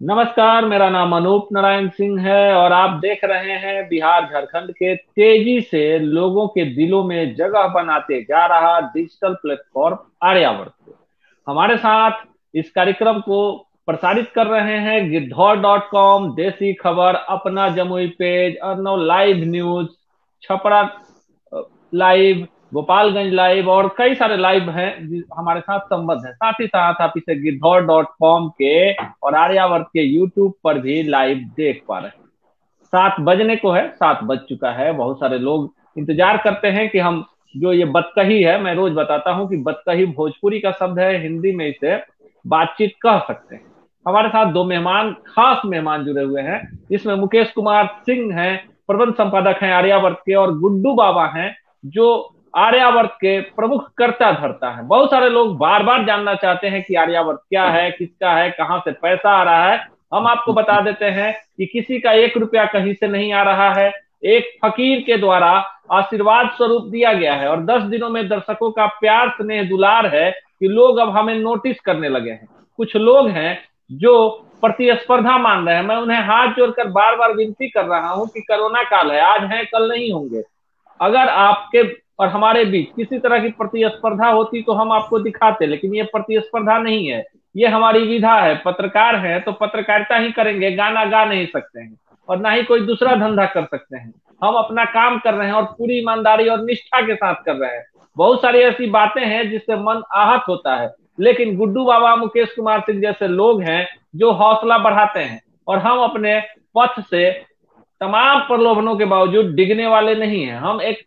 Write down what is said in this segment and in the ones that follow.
नमस्कार। मेरा नाम अनूप नारायण सिंह है और आप देख रहे हैं बिहार झारखंड के तेजी से लोगों के दिलों में जगह बनाते जा रहा डिजिटल प्लेटफॉर्म आर्यावर्त को। हमारे साथ इस कार्यक्रम को प्रसारित कर रहे हैं गिद्धौर.com, देसी खबर, अपना Jamui page, Arnav live news, Chhapra live, Gopalganj live और कई सारे लाइव हैं हमारे साथ संबद्ध है। साथ ही साथ आप इसे गिद्धौर.com के और आर्यावर्त के यूट्यूब पर भी लाइव देख पा रहे हैं। 7 बजने को है, 7 बज चुका है। बहुत सारे लोग इंतजार करते हैं कि हम जो ये बतकही है, मैं रोज बताता हूं कि बतकही भोजपुरी का शब्द है, हिंदी में इसे बातचीत कह सकते हैं। हमारे साथ दो मेहमान, खास मेहमान जुड़े हुए हैं। इसमें मुकेश कुमार सिंह हैं, प्रबंध संपादक हैं आर्यावर्त के, और गुड्डू बाबा हैं जो आर्यावर्त के प्रमुख कर्ता धर्ता है। बहुत सारे लोग बार बार जानना चाहते हैं कि आर्यावर्त क्या है, किसका है, कहां से पैसा आ रहा है। हम आपको बता देते हैं कि किसी का 1 रुपया कहीं से नहीं आ रहा है। एक फकीर के द्वारा आशीर्वाद स्वरूप दिया गया है और 10 दिनों में दर्शकों का प्यार स्नेह दुलार है कि लोग अब हमें नोटिस करने लगे हैं। कुछ लोग हैं जो प्रतिस्पर्धा मान रहे हैं। मैं उन्हें हाथ जोड़कर बार बार विनती कर रहा हूं कि कोरोना काल है, आज है कल नहीं होंगे। अगर आपके और हमारे बीच किसी तरह की प्रतिस्पर्धा होती तो हम आपको दिखाते, लेकिन ये प्रतिस्पर्धा नहीं है, ये हमारी विधा है। पत्रकार हैं तो पत्रकारिता ही करेंगे, गाना गा नहीं सकते हैं और ना ही कोई दूसरा धंधा कर सकते हैं। हम अपना काम कर रहे हैं और पूरी ईमानदारी और निष्ठा के साथ कर रहे हैं। बहुत सारी ऐसी बातें हैं जिससे मन आहत होता है, लेकिन गुड्डू बाबा, मुकेश कुमार सिंह जैसे लोग हैं जो हौसला बढ़ाते हैं, और हम अपने पथ से तमाम प्रलोभनों के बावजूद डिगने वाले नहीं हैं। हम एक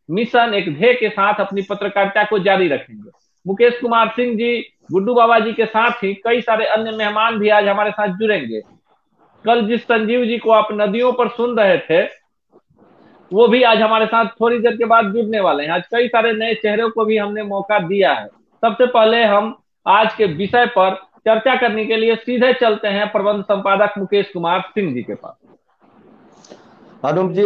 मिशन, एक ध्येय के साथ अपनी पत्रकारिता को जारी रखेंगे। मुकेश कुमार सिंह जी, गुड्डू बाबा जी के साथ ही कई सारे अन्य मेहमान भी आज हमारे साथ जुड़ेंगे। कल जिस संजीव जी को आप नदियों पर सुन रहे थे, वो भी आज हमारे साथ थोड़ी देर के बाद जुड़ने वाले हैं। आज कई सारे नए चेहरों को भी हमने मौका दिया है। सबसे पहले हम आज के विषय पर चर्चा करने के लिए सीधे चलते हैं प्रबंध संपादक मुकेश कुमार सिंह जी के पास। अनुप जी,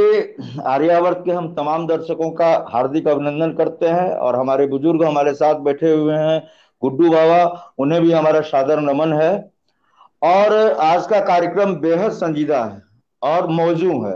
आर्यावर्त के हम तमाम दर्शकों का हार्दिक अभिनंदन करते हैं और हमारे बुजुर्ग हमारे साथ बैठे हुए हैं, गुड्डू बाबा, उन्हें भी हमारा सादर नमन है। और आज का कार्यक्रम बेहद संजीदा है और मौजू है,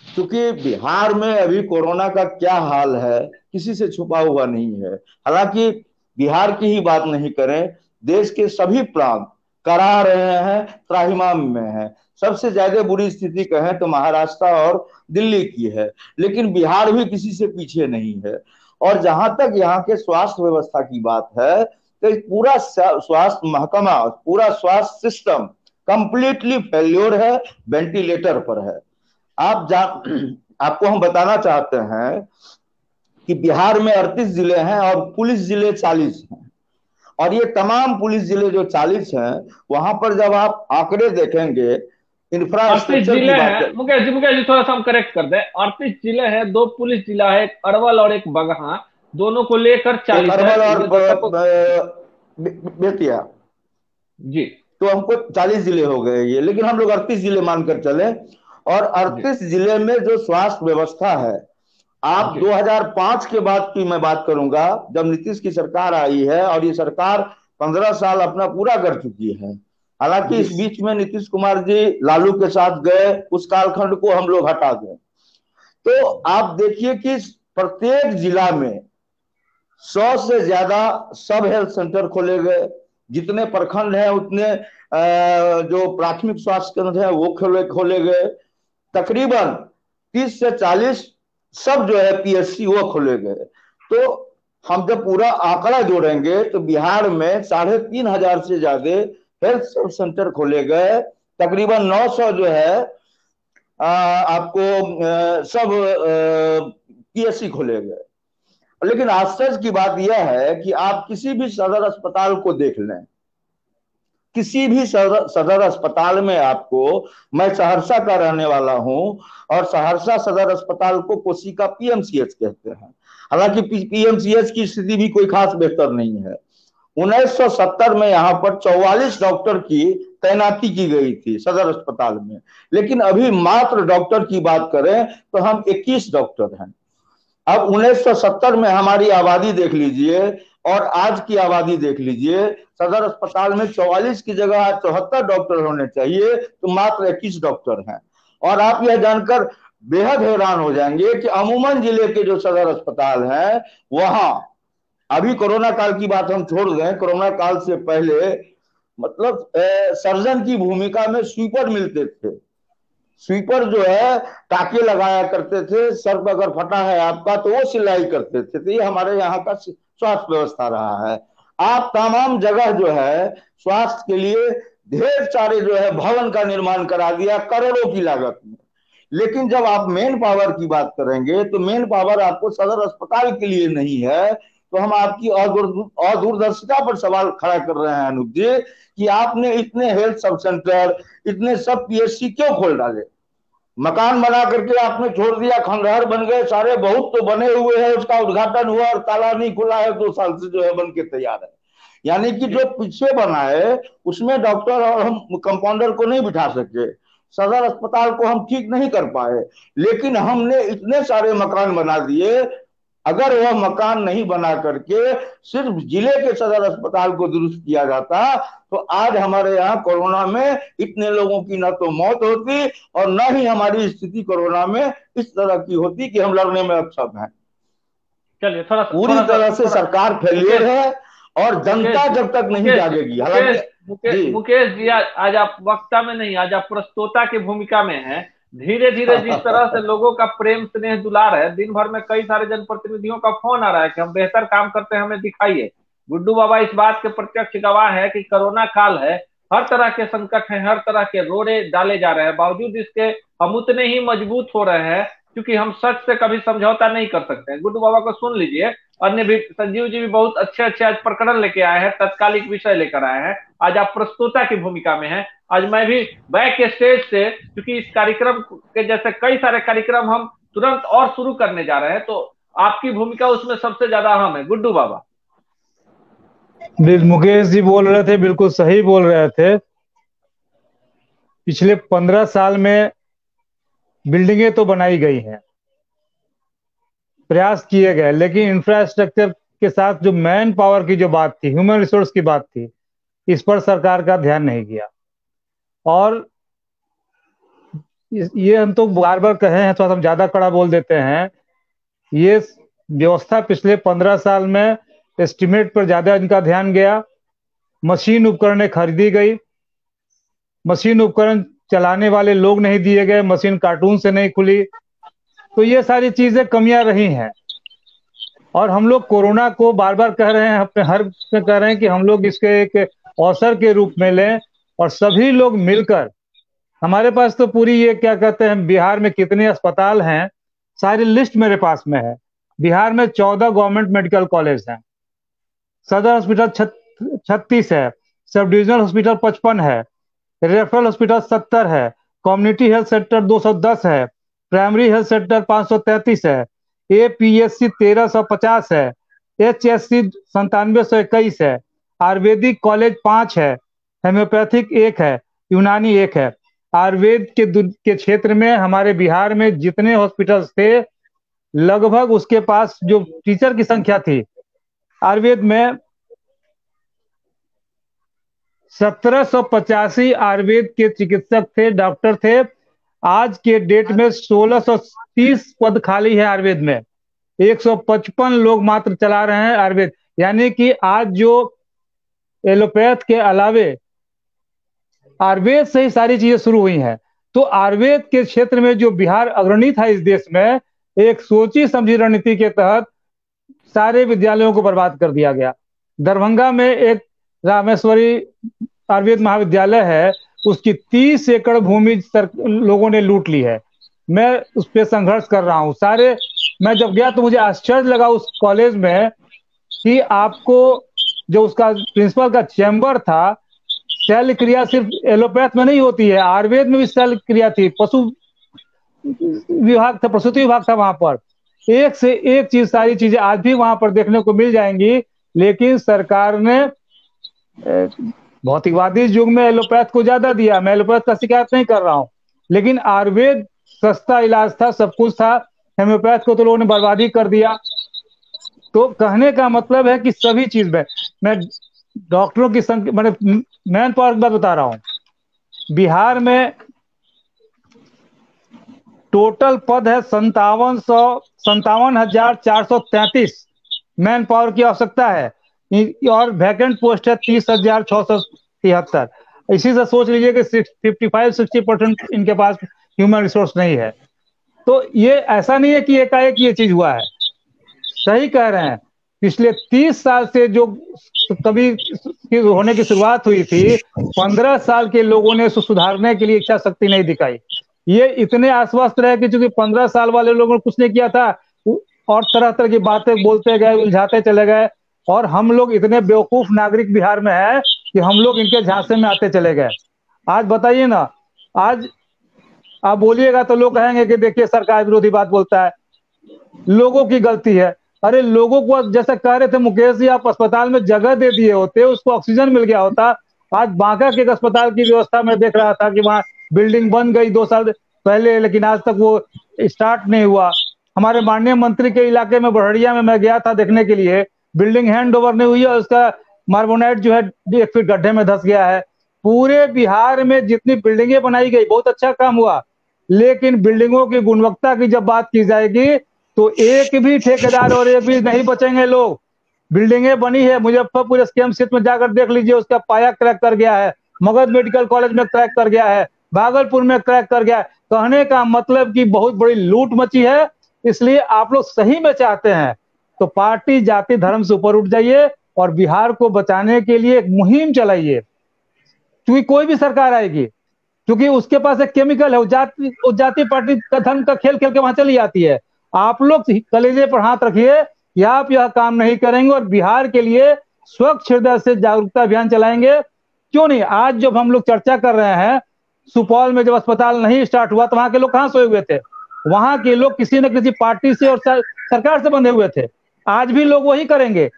क्योंकि बिहार में अभी कोरोना का क्या हाल है किसी से छुपा हुआ नहीं है। हालांकि बिहार की ही बात नहीं करें, देश के सभी प्रांत करा रहे हैं, त्राहिमाम में है। सबसे ज्यादा बुरी स्थिति कहें तो महाराष्ट्र और दिल्ली की है, लेकिन बिहार भी किसी से पीछे नहीं है। और जहां तक यहाँ के स्वास्थ्य व्यवस्था की बात है, तो पूरा स्वास्थ्य महकमा, पूरा स्वास्थ्य सिस्टम कंप्लीटली फेल्योर है, वेंटिलेटर पर है। आप जान आपको हम बताना चाहते हैं कि बिहार में 38 जिले हैं और पुलिस जिले 40 हैं। और ये तमाम पुलिस जिले जो 40 हैं, वहां पर जब आप आंकड़े देखेंगे, 38 इंफ्रास्ट्रक्चर की जिले बात हैं कर। मुकेश जी, थोड़ा सा हम करेक्ट कर दें। 38 जिले हैं, 2 पुलिस जिला है, एक अरवल और एक बगहा, दोनों को लेकर एक 40 है। अरवल और ये दर्शकों। बेतिया, जी। तो हमको 40 जिले हो गए ये, लेकिन हम लोग 38 जिले मानकर चले। और जी। 38 जिले में जो स्वास्थ्य व्यवस्था है, आप जी। 2005 के बाद की मैं बात करूंगा, जब नीतीश की सरकार आई है, और ये सरकार 15 साल अपना पूरा कर चुकी है। हालांकि जी। इस बीच में नीतीश कुमार जी लालू के साथ गए, उस कालखंड को हम लोग हटा दें, तो आप देखिए कि प्रत्येक जिला में 100 से ज्यादा सब हेल्थ सेंटर खोले गए। जितने प्रखंड हैं उतने जो प्राथमिक स्वास्थ्य केंद्र हैं वो खोले खोले गए। तकरीबन 30 से 40 सब जो है पीएचसी वो खोले गए। तो हम जब पूरा आंकड़ा जोड़ेंगे तो बिहार में 3,500 से ज्यादा हेल्थ सब सेंटर खोले गए। तकरीबन 900 जो है आपको सब पीएचसी खोले गए। लेकिन आश्चर्य की बात यह है कि आप किसी भी सदर अस्पताल को देख लें, किसी भी सदर अस्पताल में आपको, मैं सहरसा का रहने वाला हूं और सहरसा सदर अस्पताल को कोशिका पीएमसीएच कहते हैं। हालांकि पीएमसीएच की स्थिति भी कोई खास बेहतर नहीं है। 1970 में यहाँ पर 44 डॉक्टर की तैनाती की गई थी सदर अस्पताल में, लेकिन अभी मात्र डॉक्टर की बात करें तो हम 21 डॉक्टर हैं। अब 1970 में हमारी आबादी देख लीजिए, और आज की आबादी देख लीजिए, सदर अस्पताल में 44 की जगह 74 डॉक्टर होने चाहिए, तो मात्र 21 डॉक्टर हैं। और आप यह जानकर बेहद हैरान हो जाएंगे कि अमूमन जिले के जो सदर अस्पताल हैं वहां, अभी कोरोना काल की बात हम छोड़ दें, कोरोना काल से पहले मतलब सर्जन की भूमिका में स्वीपर मिलते थे। स्वीपर जो है टाके लगाया करते थे, सर पर अगर फटा है आपका तो वो सिलाई करते थे। तो ये हमारे यहाँ का स्वास्थ्य व्यवस्था रहा है। आप तमाम जगह जो है स्वास्थ्य के लिए ढेर सारे जो है भवन का निर्माण करा दिया करोड़ों की लागत में। लेकिन जब आप मेन पावर की बात करेंगे तो मेन पावर आपको सदर अस्पताल के लिए नहीं है। तो हम आपकी अदूरदर्शिता पर सवाल खड़ा कर रहे हैं अनूप जी, कि आपने इतने हेल्थ सब सेंटर, इतने सब पीएचसी क्यों खोल डाले? मकान बना करके आपने छोड़ दिया, खंडहर बन गए सारे, बहुत तो बने हुए हैं, उसका उद्घाटन हुआ और ताला नहीं खुला है, 2 साल से जो है बन के तैयार है। यानी कि जो पीछे बना है उसमें डॉक्टर और हम कंपाउंडर को नहीं बिठा सके, सदर अस्पताल को हम ठीक नहीं कर पाए। लेकिन हमने इतने सारे मकान बना दिए, अगर वह मकान नहीं बना करके सिर्फ जिले के सदर अस्पताल को दुरुस्त किया जाता तो आज हमारे यहाँ कोरोना में इतने लोगों की न तो मौत होती और न ही हमारी स्थिति कोरोना में इस तरह की होती कि हम लड़ने में अक्षम हैं। चलिए थोड़ा पूरी तरह से सरकार फेलियर है और जनता जब तक नहीं जागेगी। हालांकि मुकेश जी, आज आप वक्ता में नहीं, आज आप प्रस्तोता की भूमिका में हैं। धीरे धीरे जिस तरह से लोगों का प्रेम स्नेह दुलार है, दिन भर में कई सारे जनप्रतिनिधियों का फोन आ रहा है कि हम बेहतर काम करते हैं, हमें दिखाइए। गुड्डू बाबा इस बात के प्रत्यक्ष गवाह है कि कोरोना काल है, हर तरह के संकट हैं, हर तरह के रोड़े डाले जा रहे हैं, बावजूद इसके हम उतने ही मजबूत हो रहे हैं क्योंकि हम सच से कभी समझौता नहीं कर सकते। गुड्डू बाबा को सुन लीजिए। अन्य भी, संजीव जी भी बहुत अच्छे अच्छे आज प्रकरण लेके आए हैं, तत्कालिक विषय लेकर आए हैं। आज आप प्रस्तोता की भूमिका में हैं। आज मैं भी बैक स्टेज से, क्योंकि इस कार्यक्रम के जैसे कई सारे कार्यक्रम हम तुरंत और शुरू करने जा रहे हैं, तो आपकी भूमिका उसमें सबसे ज्यादा अहम है। गुड्डू बाबा। मुकेश जी बोल रहे थे, बिल्कुल सही बोल रहे थे। पिछले 15 साल में बिल्डिंगें तो बनाई गई हैं, प्रयास किए गए, लेकिन इंफ्रास्ट्रक्चर के साथ जो मैन पावर की जो बात थी, ह्यूमन रिसोर्स की बात थी, इस पर सरकार का ध्यान नहीं गया। और ये हम तो बार बार कहे हैं, तो हम ज्यादा कड़ा बोल देते हैं। ये व्यवस्था पिछले 15 साल में एस्टिमेट पर ज्यादा इनका ध्यान गया, मशीन उपकरण खरीदी गई, मशीन उपकरण चलाने वाले लोग नहीं दिए गए, मशीन कार्टून से नहीं खुली। तो ये सारी चीजें कमियां रही हैं। और हम लोग कोरोना को बार बार कह रहे हैं, अपने हर में कह रहे हैं कि हम लोग इसके एक अवसर के रूप में लें और सभी लोग मिलकर, हमारे पास तो पूरी ये क्या कहते हैं, बिहार में कितने अस्पताल हैं सारी लिस्ट मेरे पास में है। बिहार में 14 गवर्नमेंट मेडिकल कॉलेज हैं, सदर हॉस्पिटल 36 है, सब डिविजनल हॉस्पिटल 55 है, रेफरल हॉस्पिटल 70 है, कम्युनिटी हेल्थ सेंटर 210 है, प्राइमरी हेल्थ सेंटर 533 है, एपीएससी 1350 है, एचएससी 9721 है, आयुर्वेदिक कॉलेज 5 है, हेम्योपैथिक 1 है, यूनानी 1 है। आयुर्वेद के क्षेत्र में हमारे बिहार में जितने हॉस्पिटल्स थे, लगभग उसके पास जो टीचर की संख्या थी आयुर्वेद में 1785 आयुर्वेद के चिकित्सक थे, डॉक्टर थे। आज के डेट में 1630 पद खाली है आयुर्वेद में, 155 लोग मात्र चला रहे हैं आयुर्वेद। यानी कि आज जो एलोपैथ के अलावे आयुर्वेद से ही सारी चीजें शुरू हुई हैं। तो आयुर्वेद के क्षेत्र में जो बिहार अग्रणी था इस देश में, एक सोची समझी रणनीति के तहत सारे विद्यालयों को बर्बाद कर दिया गया। दरभंगा में एक रामेश्वरी आयुर्वेद महाविद्यालय है, उसकी 30 एकड़ भूमि लोगों ने लूट ली है। मैं उस पर संघर्ष कर रहा हूँ। सारे, मैं जब गया तो मुझे आश्चर्य लगा उस कॉलेज में कि आपको जो उसका प्रिंसिपल का चैम्बर था, शल्य क्रिया सिर्फ एलोपैथ में नहीं होती है, आयुर्वेद में भी शल्य क्रिया थी, पशु विभाग था, प्रसूति विभाग था वहां पर। एक से एक चीज, सारी चीजें आज भी वहां पर देखने को मिल जाएंगी। लेकिन सरकार ने भौतिकवादी युग में एलोपैथ को ज्यादा दिया। मैं एलोपैथ का शिकायत नहीं कर रहा हूं, लेकिन आयुर्वेद सस्ता इलाज था, सब कुछ था। हेम्योपैथ को तो लोगों ने बर्बादी कर दिया। तो कहने का मतलब है कि सभी चीज में मैं डॉक्टरों की संख्या मैंने मैन पावर की बात बता रहा हूं। बिहार में टोटल पद है 57,433 मैन पावर की आवश्यकता है, और वैकेंट पोस्ट है 30,673। इसी से सोच लीजिए कि 55-60% इनके पास ह्यूमन रिसोर्स नहीं है। तो ये ऐसा नहीं है कि एकाएक ये चीज हुआ है, सही कह रहे हैं। पिछले 30 साल से जो कभी होने की शुरुआत हुई थी, 15 साल के लोगों ने सुधारने के लिए इच्छा शक्ति नहीं दिखाई। ये इतने आश्वस्त रहे कि चूंकि 15 साल वाले लोगों ने कुछ नहीं किया था, और तरह तरह की बातें बोलते गए, उलझाते चले गए, और हम लोग इतने बेवकूफ नागरिक बिहार में है कि हम लोग इनके झांसे में आते चले गए। आज बताइए ना, आज आप बोलिएगा तो लोग कहेंगे कि देखिए सरकार विरोधी बात बोलता है, लोगों की गलती है। अरे लोगों को जैसा कह रहे थे मुकेश जी, आप अस्पताल में जगह दे दिए होते, उसको ऑक्सीजन मिल गया होता। आज बांका के एक अस्पताल की व्यवस्था में देख रहा था कि वहां बिल्डिंग बन गई 2 साल पहले, लेकिन आज तक वो स्टार्ट नहीं हुआ। हमारे माननीय मंत्री के इलाके में बड़हरिया में मैं गया था देखने के लिए, बिल्डिंग हैंड ओवर नहीं हुई है, उसका मार्बोनाइट जो है 1 फीट गड्ढे में धंस गया है। पूरे बिहार में जितनी बिल्डिंगें बनाई गई बहुत अच्छा काम हुआ, लेकिन बिल्डिंगों की गुणवत्ता की जब बात की जाएगी तो एक भी ठेकेदार और एक भी नहीं बचेंगे लोग। बिल्डिंगें बनी है, मुजफ्फरपुर स्केम में जाकर देख लीजिए, उसका पाया क्रैक कर गया है, मगध मेडिकल कॉलेज में क्रैक कर गया है, भागलपुर में क्रैक कर गया है। कहने का मतलब कि बहुत बड़ी लूट मची है। इसलिए आप लोग सही में चाहते हैं तो पार्टी जाति धर्म से ऊपर उठ जाइए और बिहार को बचाने के लिए एक मुहिम चलाइए, क्योंकि कोई भी सरकार आएगी, क्योंकि उसके पास एक केमिकल है, वो जाति पार्टी का धर्म का खेल खेल के वहां चली जाती है। आप लोग कलेजे पर हाथ रखिए कि आप यह काम नहीं करेंगे और बिहार के लिए स्वच्छ हृदय से जागरूकता अभियान चलाएंगे। क्यों नहीं, आज जब हम लोग चर्चा कर रहे हैं, सुपौल में जब अस्पताल नहीं स्टार्ट हुआ तो वहां के लोग कहां सोए हुए थे? वहां के लोग किसी न किसी पार्टी से और सरकार से बंधे हुए थे। आज भी लोग वही करेंगे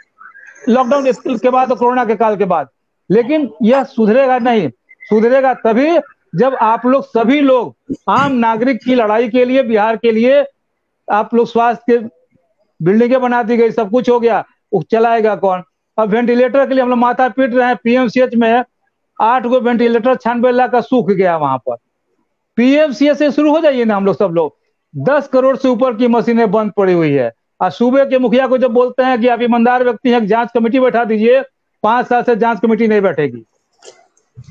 लॉकडाउन के बाद और कोरोना के काल के बाद। लेकिन यह सुधरेगा नहीं, सुधरेगा तभी जब आप लोग सभी लोग आम नागरिक की लड़ाई के लिए, बिहार के लिए, आप लोग स्वास्थ्य के बिल्डिंगें बना दी गई, सब कुछ हो गया, चलाएगा कौन? अब वेंटिलेटर के लिए हम लोग माथा पीट रहे हैं। पीएमसीएच में 8 गो वेंटिलेटर 96 लाख का सूख गया वहां पर। पीएमसीएच से शुरू हो जाइए ना हम लोग, सब लोग 10 करोड़ से ऊपर की मशीनें बंद पड़ी हुई है। और सूबे के मुखिया को जब बोलते हैं कि आप ईमानदार व्यक्ति हैं, जांच कमेटी बैठा दीजिए, 5 साल से जांच कमेटी नहीं बैठेगी।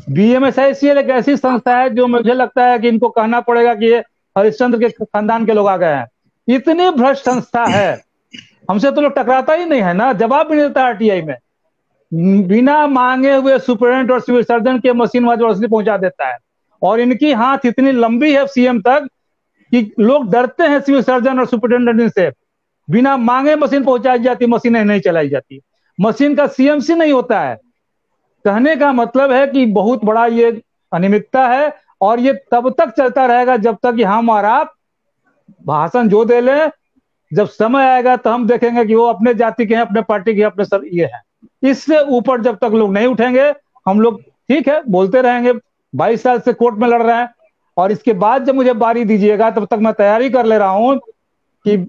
बीएमएसआईसीएल एक ऐसी संस्था है जो मुझे लगता है कि इनको कहना पड़ेगा कि ये हरिश्चंद्र के खानदान के लोग आ गए हैं। इतनी भ्रष्ट संस्था है, हमसे तो लोग टकराता ही नहीं है ना, जवाब भी नहीं देता आरटीआई में। बिना मांगे हुए सुपरिटेंडेंट और सिविल सर्जन के मशीन वहां जबरदस्ती पहुंचा देता है। और इनकी हाथ इतनी लंबी है सीएम तक कि लोग डरते हैं सिविल सर्जन और सुपरिटेंडेंट से। बिना मांगे मशीन पहुंचाई जाती, मशीनें नहीं चलाई जाती, मशीन का सीएमसी नहीं होता है। कहने का मतलब है कि बहुत बड़ा ये अनियमितता है, और ये तब तक चलता रहेगा जब तक कि हम और आप भाषण जो दे लें। जब समय आएगा तो हम देखेंगे कि वो अपने जाति के हैं, अपने पार्टी के, अपने सब ये हैं। इससे ऊपर जब तक लोग नहीं उठेंगे, हम लोग ठीक है बोलते रहेंगे। 22 साल से कोर्ट में लड़ रहे हैं, और इसके बाद जब मुझे बारी दीजिएगा तब तक मैं तैयारी कर ले रहा हूं कि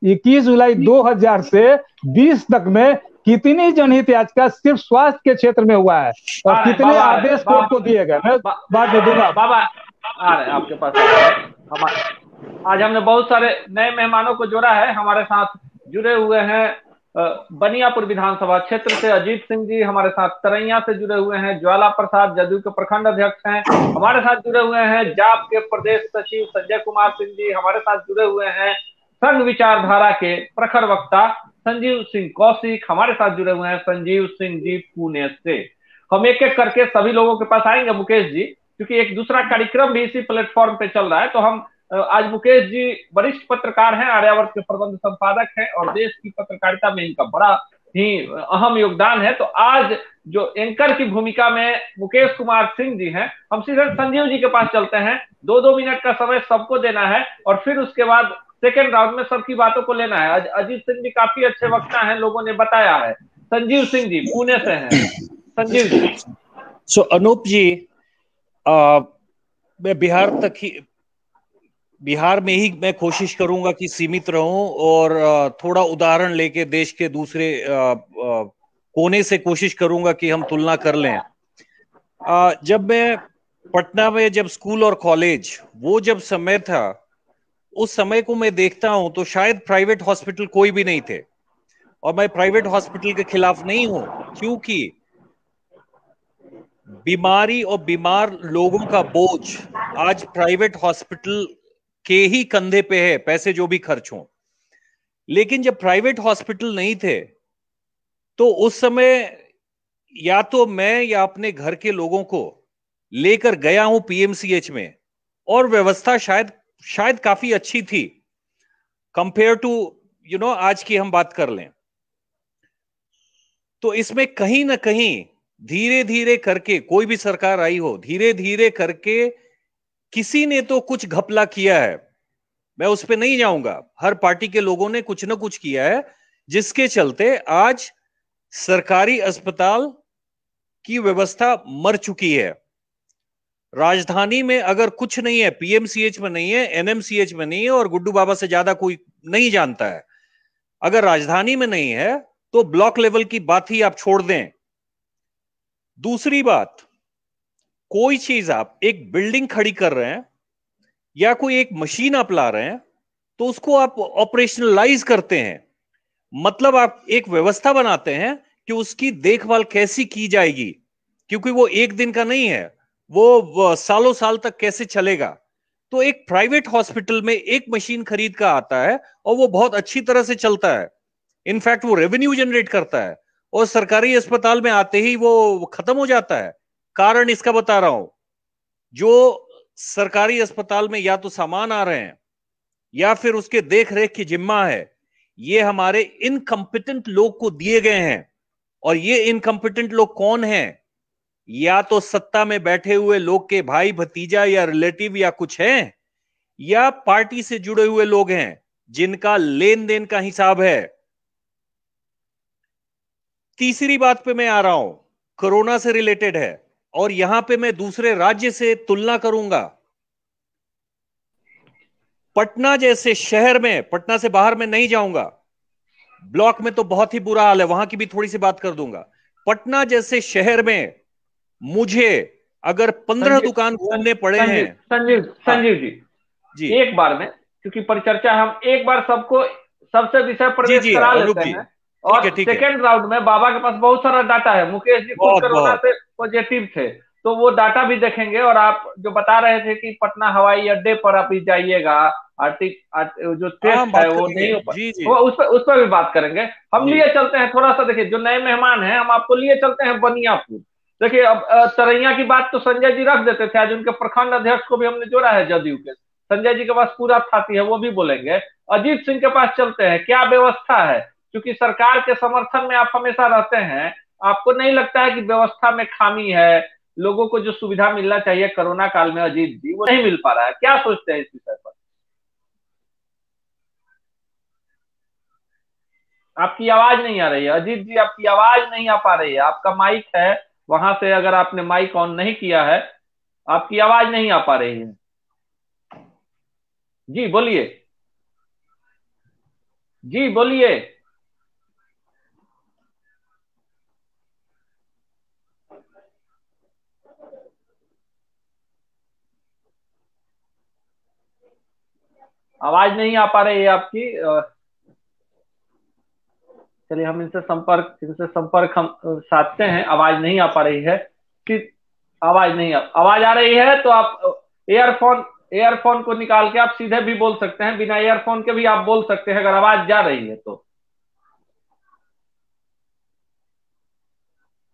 21 जुलाई 2000 से 20 तक में कितनी जनहित याचिका सिर्फ स्वास्थ्य के क्षेत्र में हुआ है, और कितने आदेश कोर्ट को दिए गए, मैं बात में दूंगा। बाबा आ रहे आपके पास। आज हमने बहुत सारे नए मेहमानों को जोड़ा है। हमारे साथ जुड़े हुए हैं बनियापुर विधानसभा क्षेत्र से अजीत सिंह जी, हमारे साथ तरैया से जुड़े हुए हैं ज्वाला प्रसाद, जदयू के प्रखंड अध्यक्ष हैं। हमारे साथ जुड़े हुए हैं जाप के प्रदेश सचिव संजय कुमार सिंह जी, हमारे साथ जुड़े हुए हैं संघ विचारधारा के प्रखर वक्ता संजीव सिंह कौशिक, हमारे साथ जुड़े हुए हैं संजीव सिंह जी पुणे से। हम एक एक करके सभी लोगों के पास आएंगे मुकेश जी, क्योंकि एक दूसरा कार्यक्रम भी इसी प्लेटफॉर्म पे चल रहा है। तो हम आज मुकेश जी वरिष्ठ पत्रकार हैं, आर्यावर्त के प्रबंध संपादक हैं, और देश की पत्रकारिता में इनका बड़ा ही अहम योगदान है। तो आज जो एंकर की भूमिका में मुकेश कुमार सिंह जी हैं, हम सीधे संजीव जी के पास चलते हैं। 2-2 मिनट का समय सबको देना है, और फिर उसके बाद सेकेंड राउंड में सबकी बातों को लेना है। अजीत सिंह जी काफी अच्छे वक्ता हैं, लोगों ने बताया है। संजीव सिंह जी पुणे से हैं। संजीव जी। अनूप जी, मैं बिहार तक ही बिहार में ही मैं कोशिश करूंगा कि सीमित रहूं और थोड़ा उदाहरण लेके देश के दूसरे कोने से कोशिश करूंगा कि हम तुलना कर लें। जब मैं पटना में जब स्कूल और कॉलेज वो जब समय था, उस समय को मैं देखता हूं तो शायद प्राइवेट हॉस्पिटल कोई भी नहीं थे। और मैं प्राइवेट हॉस्पिटल के खिलाफ नहीं हूं, क्योंकि बीमारी और बीमार लोगों का बोझ आज प्राइवेट हॉस्पिटल के ही कंधे पे है, पैसे जो भी खर्च हों। लेकिन जब प्राइवेट हॉस्पिटल नहीं थे तो उस समय या तो मैं या अपने घर के लोगों को लेकर गया हूं पीएमसीएच में, और व्यवस्था शायद काफी अच्छी थी कंपेयर टू आज की हम बात कर लें। तो इसमें कहीं ना कहीं धीरे धीरे करके, कोई भी सरकार आई हो, धीरे धीरे करके किसी ने तो कुछ घपला किया है, मैं उस पर नहीं जाऊंगा। हर पार्टी के लोगों ने कुछ ना कुछ किया है, जिसके चलते आज सरकारी अस्पताल की व्यवस्था मर चुकी है। राजधानी में अगर कुछ नहीं है, पीएमसीएच में नहीं है, एनएमसीएच में नहीं है, और गुड्डू बाबा से ज्यादा कोई नहीं जानता है, अगर राजधानी में नहीं है तो ब्लॉक लेवल की बात ही आप छोड़ दें। दूसरी बात, कोई चीज आप एक बिल्डिंग खड़ी कर रहे हैं या कोई एक मशीन आप ला रहे हैं तो उसको आप ऑपरेशनलाइज करते हैं, मतलब आप एक व्यवस्था बनाते हैं कि उसकी देखभाल कैसी की जाएगी, क्योंकि वो एक दिन का नहीं है, वो सालों साल तक कैसे चलेगा। तो एक प्राइवेट हॉस्पिटल में एक मशीन खरीद का आता है और वो बहुत अच्छी तरह से चलता है, इनफैक्ट वो रेवेन्यू जनरेट करता है, और सरकारी अस्पताल में आते ही वो खत्म हो जाता है। कारण इसका बता रहा हूं, जो सरकारी अस्पताल में या तो सामान आ रहे हैं या फिर उसके देख रेख की जिम्मा है, ये हमारे इनकम्पिटेंट लोग को दिए गए हैं। और ये इनकम्पिटेंट लोग कौन हैं? या तो सत्ता में बैठे हुए लोग के भाई भतीजा या रिलेटिव या कुछ हैं, या पार्टी से जुड़े हुए लोग हैं जिनका लेन देन का हिसाब है। तीसरी बात पे मैं आ रहा हूं, कोरोना से रिलेटेड है, और यहां पे मैं दूसरे राज्य से तुलना करूंगा। पटना जैसे शहर में, पटना से बाहर में नहीं जाऊंगा, ब्लॉक में तो बहुत ही बुरा हाल है, वहां की भी थोड़ी सी बात कर दूंगा। पटना जैसे शहर में मुझे अगर 15 दुकान घूमने पड़े हैं। संजीव जी, एक बार में, क्योंकि परिचर्चा हम एक बार सबसे विषय प्रवेश करा लेते हैं, और सेकेंड राउंड में बाबा के पास बहुत सारा डाटा है। मुकेश जी खुद कोरोना से पॉजिटिव थे, तो वो डाटा भी देखेंगे। और आप जो बता रहे थे कि पटना हवाई अड्डे पर आप जाइएगा, जो टेस्ट है वो नहीं हो पाए, उस पर भी बात करेंगे। हम लिए चलते हैं थोड़ा सा, देखिए जो नए मेहमान हैं, हम आपको लिए चलते हैं बनियापुर। देखिए अब तरैया की बात तो संजय जी रख देते थे, आज उनके प्रखंड अध्यक्ष को भी हमने जोड़ा है जदयू के, संजय जी के पास पूरा थाती है, वो भी बोलेंगे। अजीत सिंह के पास चलते हैं, क्या व्यवस्था है, क्योंकि सरकार के समर्थन में आप हमेशा रहते हैं, आपको नहीं लगता है कि व्यवस्था में खामी है? लोगों को जो सुविधा मिलना चाहिए कोरोना काल में, अजीत जी, वो नहीं मिल पा रहा है, क्या सोचते हैं इस विषय पर? आपकी आवाज नहीं आ रही है अजीत जी, आपकी आवाज नहीं आ पा रही है। आपका माइक है वहां से, अगर आपने माइक ऑन नहीं किया है, आपकी आवाज नहीं आ पा रही है। जी बोलिए, जी बोलिए। आवाज नहीं आ पा रही है आपकी। चलिए हम इनसे संपर्क हम साधते हैं। आवाज नहीं आ पा रही है कि आवाज आ रही है तो आप एयरफोन को निकाल के आप सीधे भी बोल सकते हैं, बिना एयरफोन के भी आप बोल सकते हैं अगर आवाज जा रही है तो।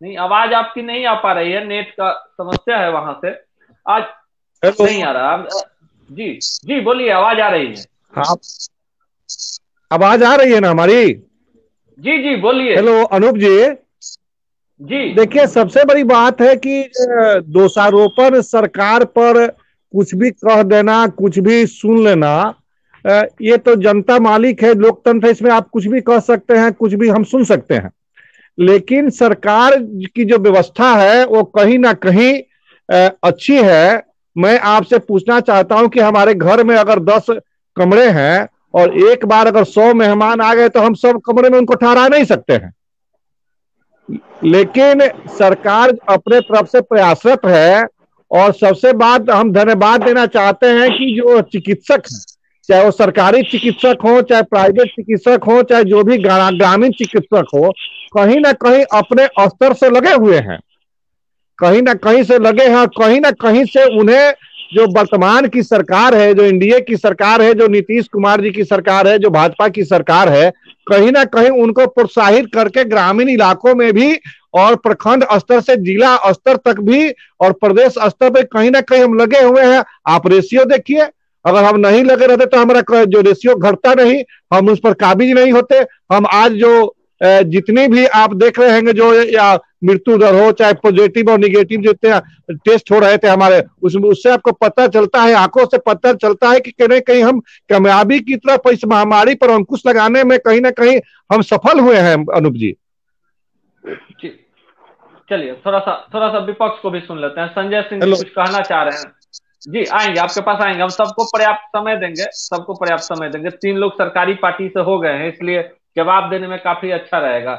नहीं, आवाज आपकी नहीं आ पा रही है, नेट का समस्या है वहां से, आज नहीं आ रहा। जी जी बोलिए, आवाज आ रही है? हाँ, आवाज आ रही है ना हमारी? जी जी बोलिए। हेलो अनूप जी। जी देखिए, सबसे बड़ी बात है कि दोषारोपण सरकार पर कुछ भी कह देना, कुछ भी सुन लेना, ये तो जनता मालिक है, लोकतंत्र है, इसमें आप कुछ भी कह सकते हैं, कुछ भी हम सुन सकते हैं। लेकिन सरकार की जो व्यवस्था है वो कहीं ना कहीं अच्छी है, मैं आपसे पूछना चाहता हूं कि हमारे घर में अगर 10 कमरे हैं और एक बार अगर 100 मेहमान आ गए तो हम सब कमरे में उनको ठहरा नहीं सकते हैं। लेकिन सरकार अपने तरफ से प्रयासरत है और सबसे बात हम धन्यवाद देना चाहते हैं कि जो चिकित्सक हैं, चाहे वो सरकारी चिकित्सक हो, चाहे प्राइवेट चिकित्सक हो, चाहे जो भी ग्रामीण चिकित्सक हो, कहीं ना कहीं अपने स्तर से लगे हुए हैं, कहीं ना कहीं से लगे हैं, कहीं ना कहीं से उन्हें जो वर्तमान की सरकार है, जो एनडीए की सरकार है, जो नीतीश कुमार जी की सरकार है, जो भाजपा की सरकार है, कहीं ना कहीं उनको प्रोत्साहित करके ग्रामीण इलाकों में भी और प्रखंड स्तर से जिला स्तर तक भी और प्रदेश स्तर पे कहीं ना कहीं हम लगे हुए हैं। आप रेशियो देखिए, अगर हम नहीं लगे रहते तो हमारा जो रेशियो घटता नहीं, हम उस पर काबिज नहीं होते। हम आज जो जितनी भी आप देख रहे हैं जो या मृत्यु दर हो, चाहे पॉजिटिव और निगेटिव जितने टेस्ट हो रहे थे हमारे, उससे आपको पता चलता है, आंखों से पता चलता है कि कहीं ना कहीं हम कामयाबी की तरफ इस महामारी पर अंकुश लगाने में कहीं ना कहीं हम सफल हुए हैं। अनूप जी चलिए थोड़ा सा विपक्ष को भी सुन लेते हैं। संजय सिंह कुछ कहना चाह रहे हैं जी? आएंगे, आपके पास आएंगे, हम सबको पर्याप्त समय देंगे। 3 लोग सरकारी पार्टी से हो गए हैं, इसलिए जवाब देने में काफी अच्छा रहेगा।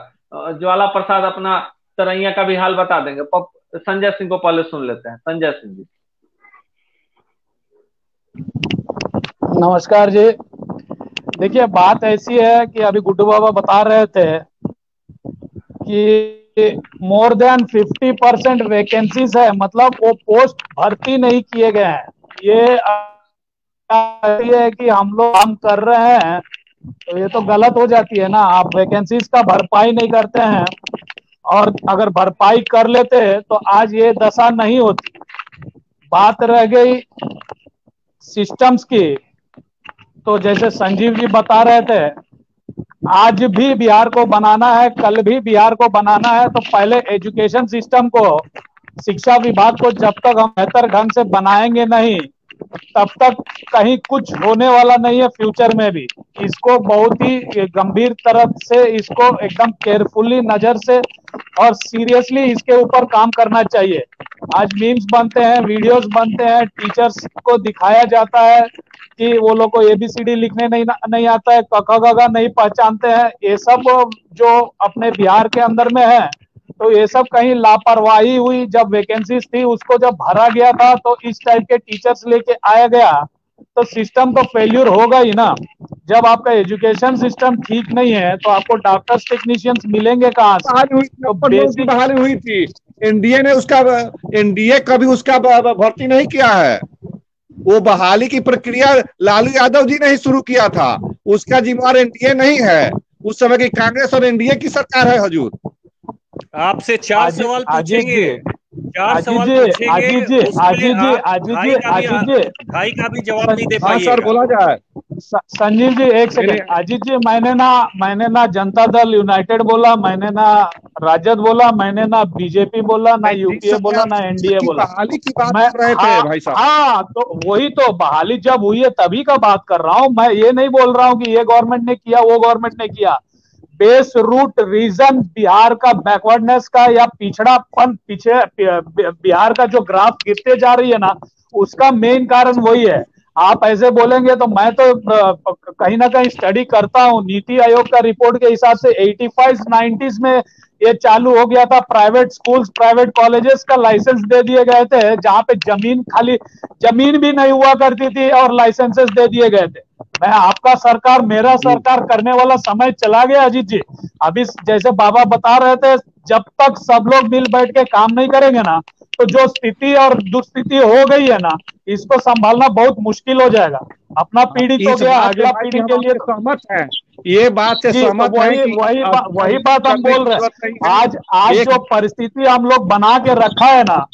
ज्वाला प्रसाद अपना तरैया का भी हाल बता देंगे। संजय सिंह को पहले सुन लेते हैं। संजय सिंह जी नमस्कार जी। देखिए बात ऐसी है कि अभी गुड्डू बाबा बता रहे थे कि मोर देन 50% वैकेंसीज है, मतलब वो पोस्ट भर्ती नहीं किए गए हैं। ये है कि हम लोग काम कर रहे हैं तो ये तो गलत हो जाती है ना। आप वैकेंसीज का भरपाई नहीं करते हैं और अगर भरपाई कर लेते तो आज ये दशा नहीं होती। बात रह गई सिस्टम्स की, तो जैसे संजीव जी बता रहे थे, आज भी बिहार को बनाना है, कल भी बिहार को बनाना है, तो पहले एजुकेशन सिस्टम को, शिक्षा विभाग को जब तक हम बेहतर ढंग से बनाएंगे नहीं, तब तक कहीं कुछ होने वाला नहीं है फ्यूचर में भी। इसको बहुत ही गंभीर तरह से, इसको एकदम केयरफुली नजर से और सीरियसली इसके ऊपर काम करना चाहिए। आज मीम्स बनते हैं, वीडियोस बनते हैं, टीचर्स को दिखाया जाता है कि वो लोग को ABCD लिखने नहीं आता है, क ख ग घ नहीं पहचानते हैं। ये सब जो अपने बिहार के अंदर में है, तो ये सब कहीं लापरवाही हुई। जब वैकेंसीज थी उसको जब भरा गया था तो इस टाइप के टीचर्स लेके आया गया, तो सिस्टम तो फेल्यूर होगा ही ना। जब आपका एजुकेशन सिस्टम ठीक नहीं है तो आपको डॉक्टर्स टेक्नीशियंस मिलेंगे कहाँ से? तो बेसिक बहाली हुई थी, एनडीए कभी उसका भर्ती नहीं किया है। वो बहाली की प्रक्रिया लालू यादव जी ने ही शुरू किया था, उसका जिम्मेवार एनडीए नहीं है। उस समय की कांग्रेस और एनडीए की सरकार है। हजूर आपसे 4 सवाल पूछेंगे, 4 सवाल पूछेंगे, ढाई का भी जवाब नहीं दे पाइए। सर बोला जाए। संजीव जी एक सेकंड। अजीत जी, मैंने ना जनता दल यूनाइटेड बोला, मैंने ना राजद बोला, मैंने ना बीजेपी बोला, ना यूपीए बोला, ना एनडीए बोला। बहाली की बात कर रहे थे भाई साहब। हाँ, तो वही तो बहाली जब हुई है तभी का बात कर रहा हूँ। मैं ये नहीं बोल रहा हूँ कि ये गवर्नमेंट ने किया, वो गवर्नमेंट ने किया। बेस रूट रीजन बिहार का बैकवर्डनेस का या पिछड़ापन, पीछे बिहार का जो ग्राफ गिरते जा रही है ना, उसका मेन कारण वही है। आप ऐसे बोलेंगे तो मैं तो कहीं ना कहीं स्टडी करता हूँ। नीति आयोग का रिपोर्ट के हिसाब से 85-90s में ये चालू हो गया था। प्राइवेट स्कूल्स, प्राइवेट कॉलेजेस का लाइसेंस दे दिए गए थे, जहां पे जमीन भी नहीं हुआ करती थी और लाइसेंसेस दे दिए गए थे। मैं आपका सरकार, मेरा सरकार करने वाला समय चला गया अजीत जी। अभी जैसे बाबा बता रहे थे, जब तक सब लोग मिल बैठ के काम नहीं करेंगे ना, तो जो स्थिति और दुस्थिति हो गई है ना, इसको संभालना बहुत मुश्किल हो जाएगा। अपना पीढ़ी तो गया, अगला पीढ़ी के लिए सहमत है, ये बात से सहमत है कि वही बात हम बोल रहे हैं। आज जो परिस्थिति हम लोग बना के रखा है ना,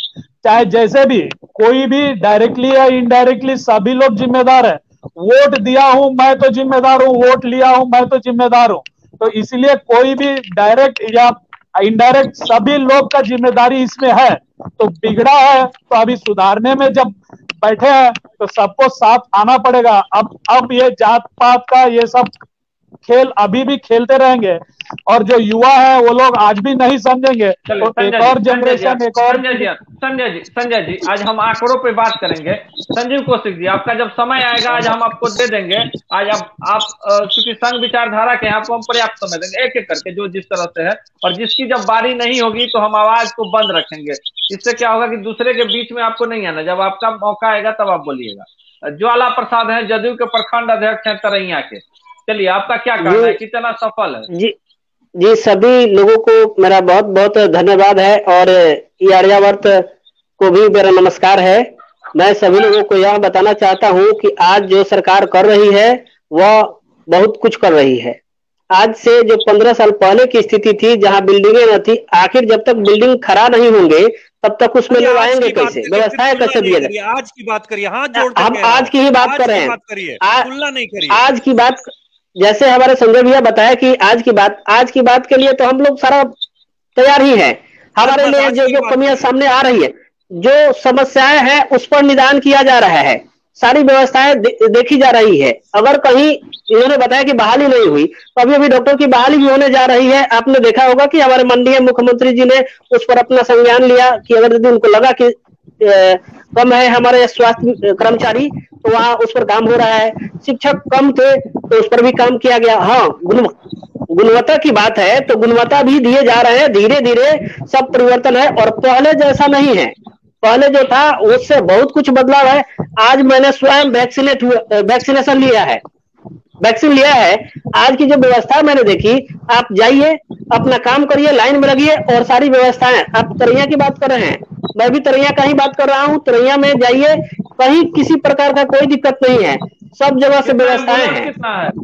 चाहे जैसे भी, कोई भी डायरेक्टली या इनडायरेक्टली सभी लोग जिम्मेदार है। वोट दिया हूं मैं तो जिम्मेदार हूं, वोट लिया हूं मैं तो जिम्मेदार हूं। तो इसलिए कोई भी डायरेक्ट या इनडायरेक्ट सभी लोग का जिम्मेदारी इसमें है। तो बिगड़ा है तो अभी सुधारने में जब बैठे हैं तो सबको साथ आना पड़ेगा। अब ये जात पात का ये सब खेल अभी भी खेलते रहेंगे और जो युवा है वो लोग आज भी नहीं समझेंगे तो एक और जनरेशन एक और संजय जी आज हम आंकड़ों पे बात करेंगे। संजीव कौशिक जी आपका जब समय आएगा आज हम आपको दे देंगे। आज आप क्योंकि संघ विचारधारा के आपको हम पर्याप्त समय देंगे एक एक करके जो जिस तरह से है, और जिसकी जब बारी नहीं होगी तो हम आवाज को बंद रखेंगे। इससे क्या होगा कि दूसरे के बीच में आपको नहीं आना, जब आपका मौका आएगा तब आप बोलिएगा। ज्वाला प्रसाद है जदयू के प्रखंड अध्यक्ष हैं तरैया के, चलिए आपका क्या कहना है, कितना सफल है? जी सभी लोगों को मेरा बहुत बहुत धन्यवाद है और ये आर्यावर्त को भी मेरा नमस्कार है। मैं सभी लोगों को यह बताना चाहता हूं कि आज जो सरकार कर रही है वह बहुत कुछ कर रही है। आज से जो 15 साल पहले की स्थिति थी जहां बिल्डिंगें न थी, आखिर जब तक बिल्डिंग खड़ा नहीं होंगे तब तक उसमें लोग आएंगे कैसे, व्यवस्थाएं कैसे दिया जाए? आज की बात करिए, हाथ जोड़ के हम आज की ही बात कर रहे हैं, तुलना नहीं करिए। आज की बात जैसे हमारे संजय भैया बताया कि आज की बात के लिए तो हम लोग सारा तैयार ही है। हमारे लिए जो कमियां सामने आ रही है, जो समस्याएं हैं उस पर निदान किया जा रहा है, सारी व्यवस्थाएं देखी जा रही है। अगर कहीं इन्होंने बताया कि बहाली नहीं हुई तो अभी डॉक्टर की बहाली भी होने जा रही है। आपने देखा होगा कि हमारे माननीय मुख्यमंत्री जी ने उस पर अपना संज्ञान लिया कि अगर यदि उनको लगा कि कम है हमारे स्वास्थ्य कर्मचारी तो वहाँ उस पर काम हो रहा है। शिक्षक कम थे तो उस पर भी काम किया गया। हाँ, गुणवत्ता की बात है तो गुणवत्ता भी दिए जा रहे हैं, धीरे धीरे सब परिवर्तन है और पहले जैसा नहीं है। पहले जो था उससे बहुत कुछ बदलाव है। आज मैंने स्वयं वैक्सीनेशन वैक्सीन लिया है। आज की जो व्यवस्था मैंने देखी, आप जाइए अपना काम करिए, लाइन में लगिए और सारी व्यवस्थाएं। आप तरैया की बात कर रहे हैं, मैं भी तरैया का ही बात कर रहा हूँ। तरैया में जाइए, कहीं किसी प्रकार का कोई दिक्कत नहीं है, सब जगह से व्यवस्थाएं हैं,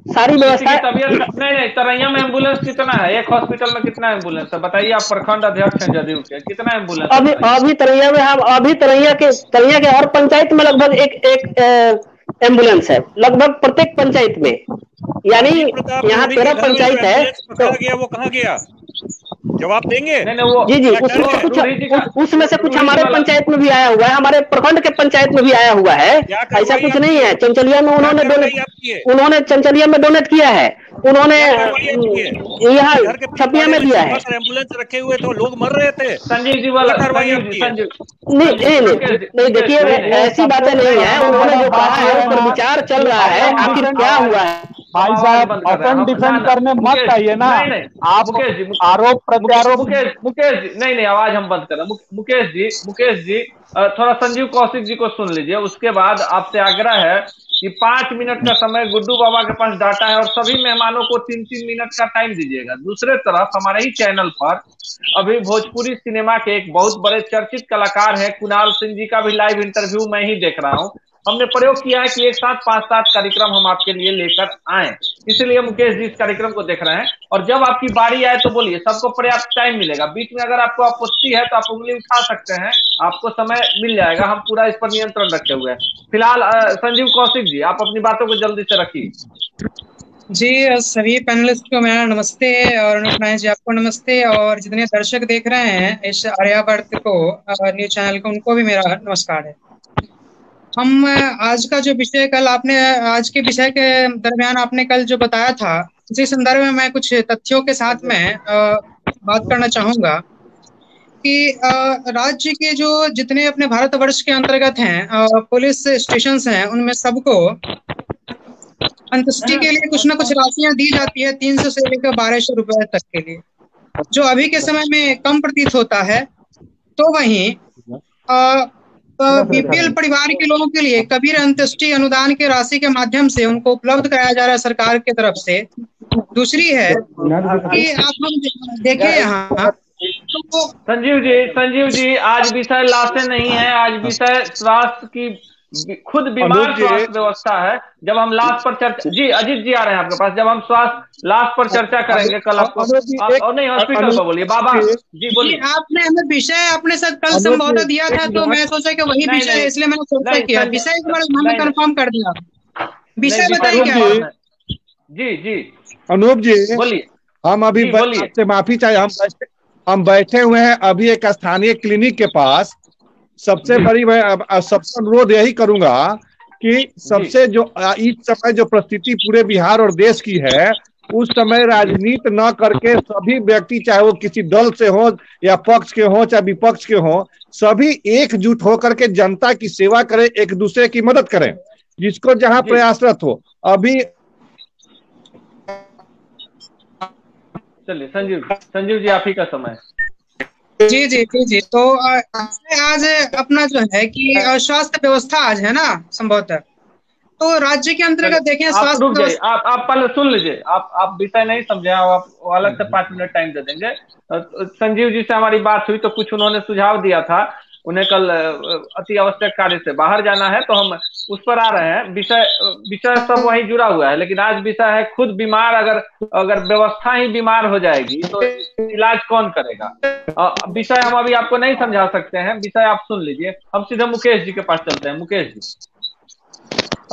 सारी व्यवस्थाएं। नहीं, तरैया में एम्बुलेंस कितना है? एक हॉस्पिटल में कितना एम्बुलेंस है बताइए? आप प्रखंड अध्यक्ष हैं जदयू के, कितना एम्बुलेंस? अभी तरैया में हम तरैया के हर पंचायत में लगभग एक एम्बुलेंस है, लगभग प्रत्येक पंचायत में। यानी यहाँ 13 पंचायत है तो वो कहाँ गया? जवाब देंगे? जी उसमें से कुछ हमारे पंचायत में भी आया हुआ है, हमारे प्रखंड के पंचायत में भी आया हुआ है। ऐसा कुछ नहीं है। चंचलिया में उन्होंने चंचलिया में डोनेट किया है, उन्होंने यहाँ छपिया में दिया है। एम्बुलेंस रखे हुए तो लोग मर रहे थे। संजीव जी वाला नहीं देखिए ऐसी बातें नहीं है। उन्होंने जो कहा है उस पर विचार चल रहा है, आखिर क्या हुआ है। भाई साहब अपन डिफेंड करने मत आइए ना, आप आरोप प्रत्यारोप। मुकेश जी नहीं आवाज हम बंद कर रहे हैं। मुकेश जी थोड़ा संजीव कौशिक जी को सुन लीजिए, उसके बाद आपसे आग्रह है कि 5 मिनट का समय गुड्डू बाबा के पास डाटा है और सभी मेहमानों को 3-3 मिनट का टाइम दीजिएगा। दूसरे तरफ हमारे ही चैनल पर अभी भोजपुरी सिनेमा के एक बहुत बड़े चर्चित कलाकार है कुणाल सिंह जी का भी लाइव इंटरव्यू मैं ही देख रहा हूँ। हमने प्रयोग किया है कि एक साथ 5-7 कार्यक्रम हम आपके लिए लेकर आए, इसलिए मुकेश जी इस कार्यक्रम को देख रहे हैं। और जब आपकी बारी आए तो बोलिए, सबको पर्याप्त टाइम मिलेगा। बीच में अगर आपको आपत्ति है तो आप उंगली उठा सकते हैं, आपको समय मिल जाएगा, हम पूरा इस पर नियंत्रण रखे हुए हैं। फिलहाल संजीव कौशिक जी आप अपनी बातों को जल्दी से रखिए। जी सभी पैनलिस्ट को मेरा नमस्ते और अनुप नायक जी आपको नमस्ते, और जितने दर्शक देख रहे हैं इस आर्यावर्त को न्यूज चैनल को, उनको भी मेरा नमस्कार है। हम आज का जो विषय कल आपने आज के विषय के दरमियान आपने कल जो बताया था, उसी संदर्भ में मैं कुछ तथ्यों के साथ में बात करना चाहूंगा कि राज्य के जो जितने अपने भारतवर्ष के अंतर्गत हैं पुलिस स्टेशन हैं, उनमें सबको अंत्येष्टि के लिए कुछ ना कुछ राशियां दी जाती है, 300 से लेकर 1200 रुपए तक के लिए, जो अभी के समय में कम प्रतीत होता है। तो वहीं बीपीएल परिवार के लोगों के लिए कबीर अंत्येष्टि अनुदान के राशि के माध्यम से उनको उपलब्ध कराया जा रहा है सरकार की तरफ से। दूसरी है कि आप हम देखें यहाँ तो संजीव जी आज विषय लाशें नहीं है, आज विषय स्वास्थ्य की खुद बीमार स्वास्थ्य व्यवस्था है। जब हम लाश पर चर्चा, जी अजीत जी आ रहे हैं आपके पास, जब हम स्वास्थ्य लाश पर चर्चा करेंगे कल आपको, और नहीं हॉस्पिटल पर बोलिए बाबा जी बोलिए। आपने हमें विषय अपने साथ कल संबोधन दिया था तो मैं सोचा कि वही विषय है, इसलिए मैंने चर्चा किया। विषय हमें कंफर्म कर दिया, विषय बताइए क्या है। जी अनूप जी बोलिए। हम अभी आपसे माफी चाहिए, हम बैठे हुए हैं अभी एक स्थानीय क्लिनिक के पास। सबसे बड़ी मैं सबसे अनुरोध यही करूंगा कि सबसे जो इस समय जो परिस्थिति पूरे बिहार और देश की है, उस समय राजनीति न करके सभी व्यक्ति, चाहे वो किसी दल से हो या पक्ष के हो चाहे विपक्ष के हो, सभी एकजुट होकर के जनता की सेवा करें, एक दूसरे की मदद करें, जिसको जहां प्रयासरत हो। अभी चलिए संजीव जी, आप ही का समय। जी जी जी जी। तो आज अपना जो है कि स्वास्थ्य व्यवस्था आज है ना संभवतः, तो राज्य के अंतर्गत देखें स्वास्थ्य व्यवस्था। आप पहले सुन लीजिए, आप विषय नहीं समझे, आप अलग से 5 मिनट टाइम दे देंगे। संजीव जी से हमारी बात हुई तो कुछ उन्होंने सुझाव दिया था, उन्हें कल अति आवश्यक कार्य से बाहर जाना है, तो हम उस पर आ रहे हैं। विषय सब वही जुड़ा हुआ है, लेकिन आज विषय है खुद बीमार, अगर व्यवस्था ही बीमार हो जाएगी तो इलाज कौन करेगा। विषय हम अभी आपको नहीं समझा सकते हैं, विषय आप सुन लीजिए। हम सीधे मुकेश जी के पास चलते हैं। मुकेश जी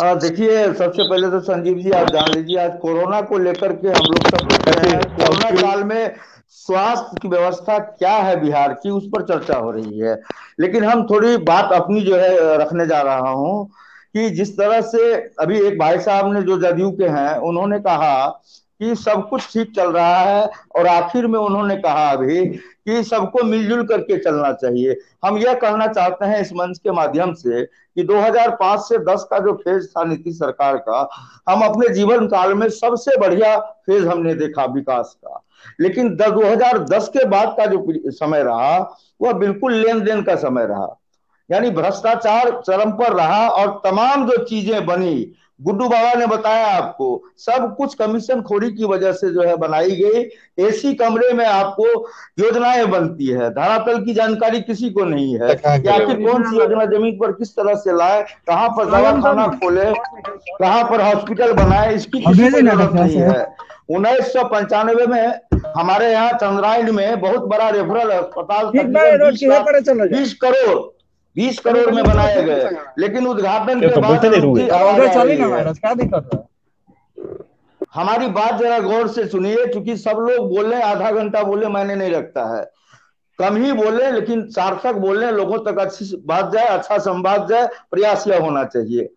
देखिए, सबसे पहले तो संजीव जी आप जान लीजिए, आज कोरोना को लेकर के हम लोग सब कुछ कह रहे हैं। कोरोना काल में स्वास्थ्य की व्यवस्था क्या है बिहार की, उस पर चर्चा हो रही है, लेकिन हम थोड़ी बात अपनी जो है रखने जा रहा हूं कि जिस तरह से अभी एक भाई साहब ने जो जदयू के हैं, उन्होंने कहा कि सब कुछ ठीक चल रहा है, और आखिर में उन्होंने कहा अभी कि सबको मिलजुल करके चलना चाहिए। हम यह कहना चाहते हैं इस मंच के माध्यम से कि 2005 से 10 का जो फेज था नीतीश सरकार का, हम अपने जीवन काल में सबसे बढ़िया फेज हमने देखा विकास का। लेकिन 2010 के बाद का जो समय रहा वह बिल्कुल लेन देन का समय रहा, यानी भ्रष्टाचार चरम पर रहा, और तमाम जो चीजें बनी, गुड्डू बाबा ने बताया आपको, सब कुछ कमीशन खोरी की वजह से जो है बनाई गई। एसी कमरे में आपको योजनाएं बनती है, धरातल की जानकारी किसी को नहीं है कि आखिर कौन सी योजना जमीन पर किस तरह से लाए, कहां पर दवाखाना खोले, कहां पर हॉस्पिटल बनाए, इसकी किसी को जरूरत नहीं है। 1995 में हमारे यहाँ चंद्रायन में बहुत बड़ा रेफरल अस्पताल 20 करोड़ में बनाए गए, लेकिन उद्घाटन के बाद हमारी बात जरा गौर से सुनिए, क्योंकि सब लोग बोले, आधा घंटा बोले मैंने नहीं रखता है, कम ही बोले लेकिन सार्थक बोले, लोगों तक अच्छी बात जाए, अच्छा संवाद जाए, प्रयास यह होना चाहिए।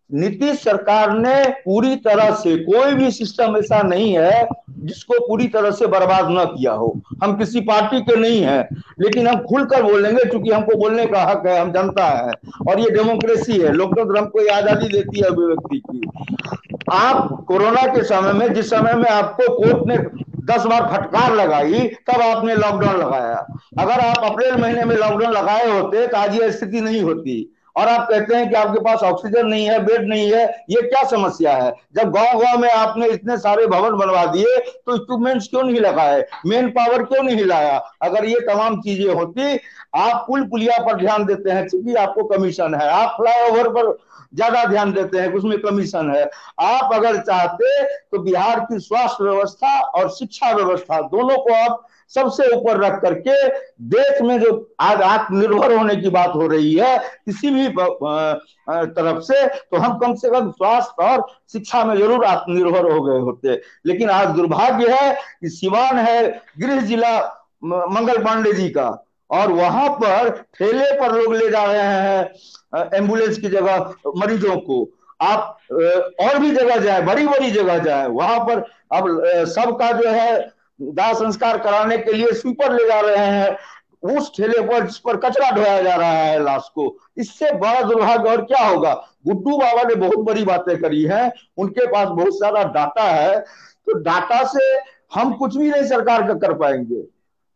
नीतीश सरकार ने पूरी तरह से, कोई भी सिस्टम ऐसा नहीं है जिसको पूरी तरह से बर्बाद न किया हो। हम किसी पार्टी के नहीं हैं, लेकिन हम खुलकर बोलेंगे, क्योंकि हमको बोलने का हक है, हम जनता है, और ये डेमोक्रेसी है, लोकतंत्र हमको ये आजादी देती है अभिव्यक्ति की। आप कोरोना के समय में, जिस समय में आपको कोर्ट ने 10 बार फटकार लगाई, तब आपने लॉकडाउन लगाया। अगर आप अप्रैल महीने में लॉकडाउन लगाए होते तो आज ये स्थिति नहीं होती। और आप कहते हैं कि आपके पास ऑक्सीजन नहीं है, बेड नहीं है, ये क्या समस्या है? जब गांव-गांव में आपने इतने सारे भवन बनवा दिए तो इक्विपमेंट्स क्यों नहीं लगाए, मेन पावर क्यों नहीं लाया? अगर ये तमाम चीजें होती, आप पुल पुलिया पर ध्यान देते हैं क्योंकि आपको कमीशन है, आप फ्लाईओवर पर ज्यादा ध्यान देते हैं उसमें कमीशन है। आप अगर चाहते तो बिहार की स्वास्थ्य व्यवस्था और शिक्षा व्यवस्था दोनों को आप सबसे ऊपर रख करके, देश में जो आज आत्मनिर्भर होने की बात हो रही है किसी भी तरफ से, तो हम कम से कम स्वास्थ्य और शिक्षा में जरूर आत्मनिर्भर हो गए होते। लेकिन आज दुर्भाग्य है कि सिवान है गृह जिला मंगल पांडे जी का, और वहां पर ठेले पर लोग ले जा रहे हैं एम्बुलेंस की जगह मरीजों को। आप और भी जगह जाए, बड़ी बड़ी जगह जाए, वहां पर अब सबका जो है दाह संस्कार कराने के लिए स्वीपर ले जा रहे हैं उस ठेले पर जिस पर कचरा ढोया जा रहा है लाश को। इससे बड़ा दुर्भाग्य और क्या होगा? गुड्डू बाबा ने बहुत बड़ी बातें करी हैं, उनके पास बहुत सारा डाटा है, तो डाटा से हम कुछ भी नहीं सरकार का कर पाएंगे।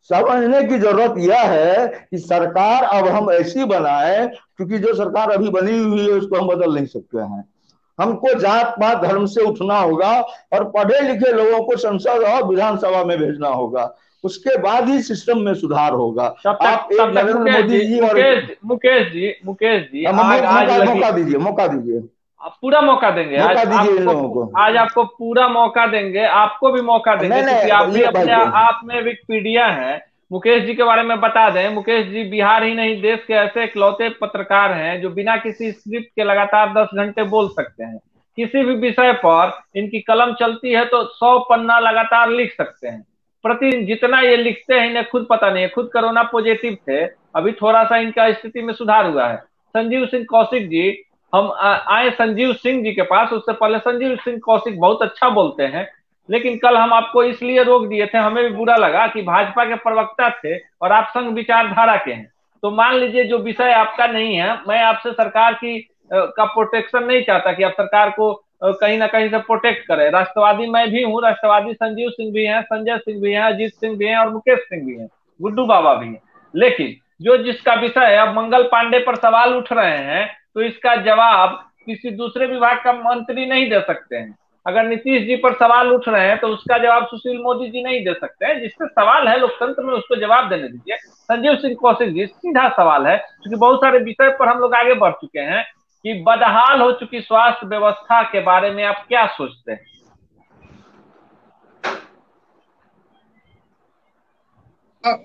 समझने की जरूरत यह है कि सरकार अब हम ऐसी बनाए, क्योंकि जो सरकार अभी बनी हुई है उसको हम बदल नहीं सकते हैं। हमको जात पात धर्म से उठना होगा और पढ़े लिखे लोगों को संसद और विधानसभा में भेजना होगा, उसके बाद ही सिस्टम में सुधार होगा। आप एक नरेंद्र मोदी जी और मुकेश जी मौका दीजिए पूरा मौका देंगे, आज आपको पूरा मौका देंगे, आपको भी मौका देंगे क्योंकि आप भी अपने आप में विकिपीडिया है। मुकेश जी के बारे में बता दें, मुकेश जी बिहार ही नहीं देश के ऐसे इकलौते पत्रकार हैं जो बिना किसी स्क्रिप्ट के लगातार 10 घंटे बोल सकते हैं। किसी भी विषय पर इनकी कलम चलती है तो 100 पन्ना लगातार लिख सकते हैं। प्रतिदिन जितना ये लिखते हैं इन्हें खुद पता नहीं है। खुद कोरोना पॉजिटिव थे, अभी थोड़ा सा इनका स्थिति में सुधार हुआ है। संजीव सिंह कौशिक जी, हम आए संजीव सिंह जी के पास, उससे पहले संजीव सिंह कौशिक बहुत अच्छा बोलते हैं, लेकिन कल हम आपको इसलिए रोक दिए थे, हमें भी बुरा लगा कि भाजपा के प्रवक्ता थे और आप संघ विचारधारा के हैं। तो मान लीजिए जो विषय आपका नहीं है, मैं आपसे सरकार की का प्रोटेक्शन नहीं चाहता कि आप सरकार को कहीं ना कहीं से प्रोटेक्ट करें। राष्ट्रवादी मैं भी हूँ, राष्ट्रवादी संजीव सिंह भी हैं, संजय सिंह भी हैं, अजीत सिंह भी हैं और मुकेश सिंह भी हैं, गुड्डू बाबा भी हैं। लेकिन जो जिसका विषय है, अब मंगल पांडे पर सवाल उठ रहे हैं तो इसका जवाब किसी दूसरे विभाग का मंत्री नहीं दे सकते हैं। अगर नीतीश जी पर सवाल उठ रहे हैं तो उसका जवाब सुशील मोदी जी नहीं दे सकते हैं। जिससे सवाल है लोकतंत्र में, उसको जवाब देने दीजिए। संजीव सिंह कौशिक जी, सीधा सवाल है, क्योंकि बहुत सारे विषय पर हम लोग आगे बढ़ चुके हैं, कि बदहाल हो चुकी स्वास्थ्य व्यवस्था के बारे में आप क्या सोचते हैं?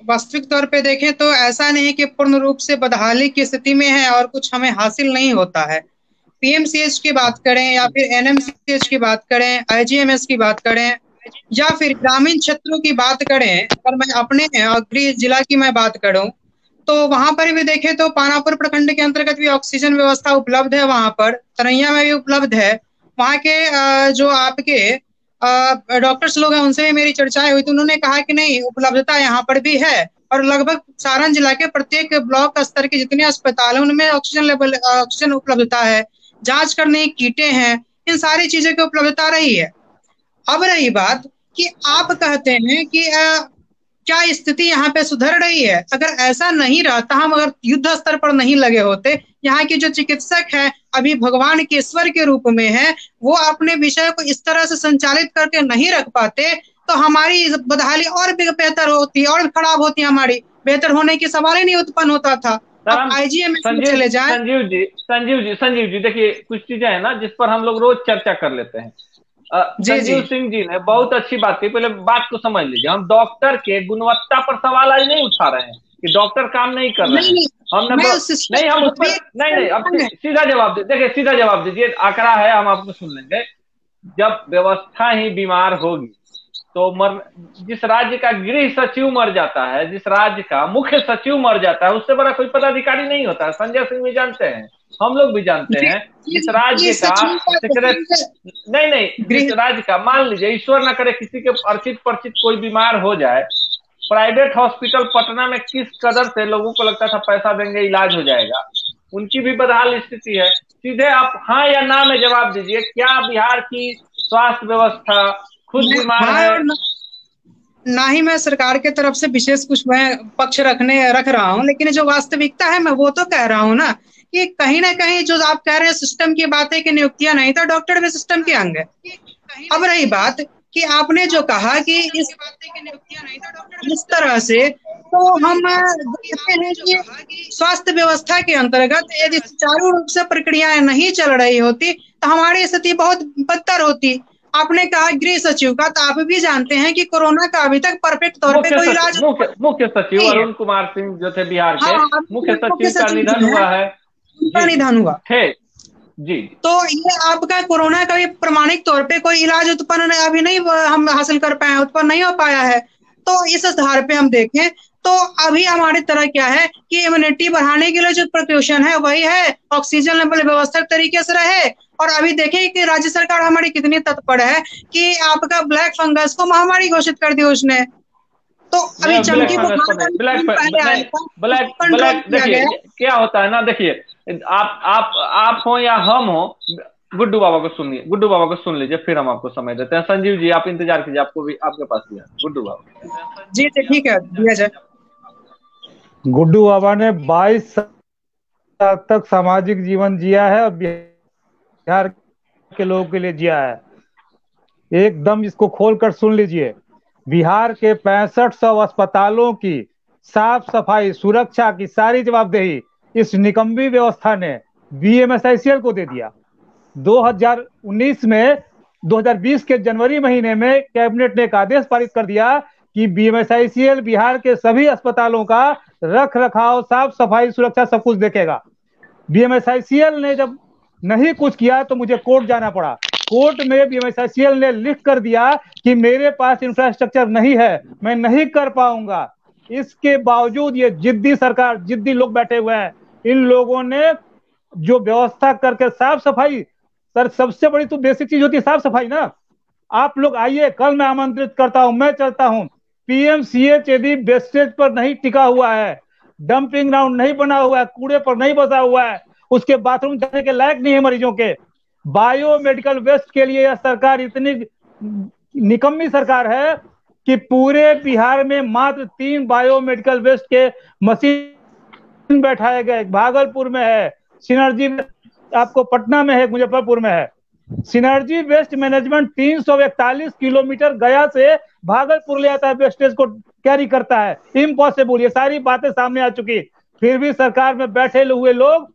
वास्तविक तौर पे देखें तो ऐसा नहीं कि पूर्ण रूप से बदहाली की स्थिति में है और कुछ हमें हासिल नहीं होता है। पीएमसीएच की बात करें या फिर एनएमसीएच की बात करें, आईजीएमएस की बात करें या फिर ग्रामीण क्षेत्रों की बात करें, अगर मैं अपने गृह जिला की मैं बात करूं तो वहां पर भी देखें तो पानापुर प्रखंड के अंतर्गत भी ऑक्सीजन व्यवस्था उपलब्ध है, वहां पर तरैया में भी उपलब्ध है। वहां के जो आपके डॉक्टर्स लोग हैं उनसे भी मेरी चर्चाएं हुई तो उन्होंने कहा कि नहीं, उपलब्धता यहाँ पर भी है और लगभग सारण जिला के प्रत्येक ब्लॉक स्तर के जितने अस्पताल हैं उनमें ऑक्सीजन उपलब्धता है, जांच करने की किटें हैं, इन सारी चीजों की उपलब्धता रही है। अब रही बात कि आप कहते हैं कि क्या स्थिति यहाँ पे सुधर रही है। अगर ऐसा नहीं रहता, हम अगर युद्ध स्तर पर नहीं लगे होते, यहाँ के जो चिकित्सक हैं अभी भगवान के ईश्वर के रूप में है, वो अपने विषय को इस तरह से संचालित करके नहीं रख पाते तो हमारी बदहाली और भी बेहतर होती और खराब होती, हमारी बेहतर होने की सवाल ही नहीं उत्पन्न होता था। अब आईजीएमएस में चले जाए। संजीव जी देखिए, कुछ चीजें हैं ना जिस पर हम लोग रोज चर्चा कर लेते हैं। संजीव सिंह जी ने बहुत अच्छी बात की, पहले बात को समझ लीजिए। हम डॉक्टर के गुणवत्ता पर सवाल आज नहीं उठा रहे हैं कि डॉक्टर काम नहीं कर रहे हैं। हमने नहीं, हम उस पर नहीं, अब सीधा जवाब दे, देखिए सीधा जवाब दीजिए, आंकड़ा है, हम आपको सुन लेंगे। जब व्यवस्था ही बीमार होगी तो जिस राज्य का गृह सचिव मर जाता है, जिस राज्य का मुख्य सचिव मर जाता है, उससे बड़ा कोई पदाधिकारी नहीं होता है। संजय सिंह भी जानते हैं, हम लोग भी जानते हैं। जिस राज्य का नहीं, जिस राज्य का, मान लीजिए ईश्वर न करे किसी के अर्चित परिचित कोई बीमार हो जाए, प्राइवेट हॉस्पिटल पटना में किस कदर से लोगों को लगता था पैसा देंगे इलाज हो जाएगा, उनकी भी बदहाल स्थिति है। सीधे आप हाँ या ना में जवाब दीजिए, क्या बिहार की स्वास्थ्य व्यवस्था खुद बीमार है? ना ही मैं सरकार के तरफ से विशेष कुछ मैं पक्ष रख रहा हूँ, लेकिन जो वास्तविकता है मैं वो तो कह रहा हूँ ना कि कहीं ना कहीं जो आप कह रहे हैं सिस्टम की बात है कि नियुक्तियां नहीं, तो डॉक्टर भी सिस्टम के अंग है। अब रही बात कि आपने जो कहा कि इस तरह से, तो हम देखते हैं कि स्वास्थ्य व्यवस्था के अंतर्गत यदि सुचारू रूप से प्रक्रियाएं नहीं चल रही होती तो हमारी स्थिति बहुत बदतर होती। आपने कहा गृह सचिव का, तो आप भी जानते हैं कि कोरोना का अभी तक परफेक्ट तौर पे कोई इलाज, मुख्य सचिव अरुण कुमार सिंह जो थे बिहार के मुख्य सचिव का निधन हुआ है, उनका निधन हुआ जी। तो ये आपका कोरोना का भी प्रमाणिक तौर पे कोई इलाज उत्पन्न अभी नहीं हम हासिल कर पाए, उत्पन्न नहीं हो पाया है। तो इस आधार पे हम देखें तो अभी हमारी तरह क्या है कि इम्यूनिटी बढ़ाने के लिए जो प्रिकॉशन है वही है, ऑक्सीजन लेवल व्यवस्थित तरीके से रहे। और अभी देखें कि राज्य सरकार हमारी कितनी तत्पर है कि आपका ब्लैक फंगस को महामारी घोषित कर दी उसने। तो अभी चमकी ब्लैक देखिए क्या होता है ना, देखिए आप हो या हम हो, गुड्डू बाबा को सुनिए, गुड्डू बाबा को सुन लीजिए, फिर हम आपको समय देते हैं। संजीव जी आप इंतजार कीजिए, आपको भी आपके पास भी है गुड्डू बाबा जी। ठीक है, दिया जाए। गुड्डू बाबा ने 22 साल तक सामाजिक जीवन जिया है और बिहार के लोगों के लिए जिया है। एकदम इसको खोलकर सुन लीजिए। बिहार के 6500 अस्पतालों की साफ सफाई, सुरक्षा की सारी जवाबदेही इस निकम्मी व्यवस्था ने बीएमएसआईसीएल को दे दिया। 2019 में 2020 के जनवरी महीने में कैबिनेट ने एक आदेश पारित कर दिया कि बीएमएसआईसीएल बिहार के सभी अस्पतालों का रख रखाव, साफ सफाई, सुरक्षा सब कुछ देखेगा। बीएमएसआईसीएल ने जब नहीं कुछ किया तो मुझे कोर्ट जाना पड़ा। कोर्ट में बीएमएसआईसीएल ने लिख कर दिया कि मेरे पास इंफ्रास्ट्रक्चर नहीं है, मैं नहीं कर पाऊंगा। इसके बावजूद ये जिद्दी सरकार, जिद्दी लोग बैठे हुए हैं, इन लोगों ने जो व्यवस्था करके साफ सफाई, सर सबसे बड़ी तो बेसिक चीज होती है साफ सफाई ना। आप लोग आइए, कल मैं आमंत्रित करता हूं, मैं चलता हूं। पीएमसीएच यदि वेस्टेज पर नहीं टिका हुआ है, डंपिंग ग्राउंड नहीं बना हुआ है, कूड़े पर नहीं बसा हुआ है, उसके बाथरूम जाने के लायक नहीं है मरीजों के, बायोमेडिकल वेस्ट के लिए यह सरकार इतनी निकम्मी सरकार है कि पूरे बिहार में मात्र 3 बायोमेडिकल वेस्ट के मशीन बैठाए गए। भागलपुर में है सिनर्जी, आपको पटना में है, मुजफ्फरपुर में है। सिनर्जी वेस्ट मैनेजमेंट 341 किलोमीटर गया से भागलपुर ले आता है, वेस्टेज को कैरी करता है। इम्पॉसिबल, ये सारी बातें सामने आ चुकी, फिर भी सरकार में बैठे हुए लोग,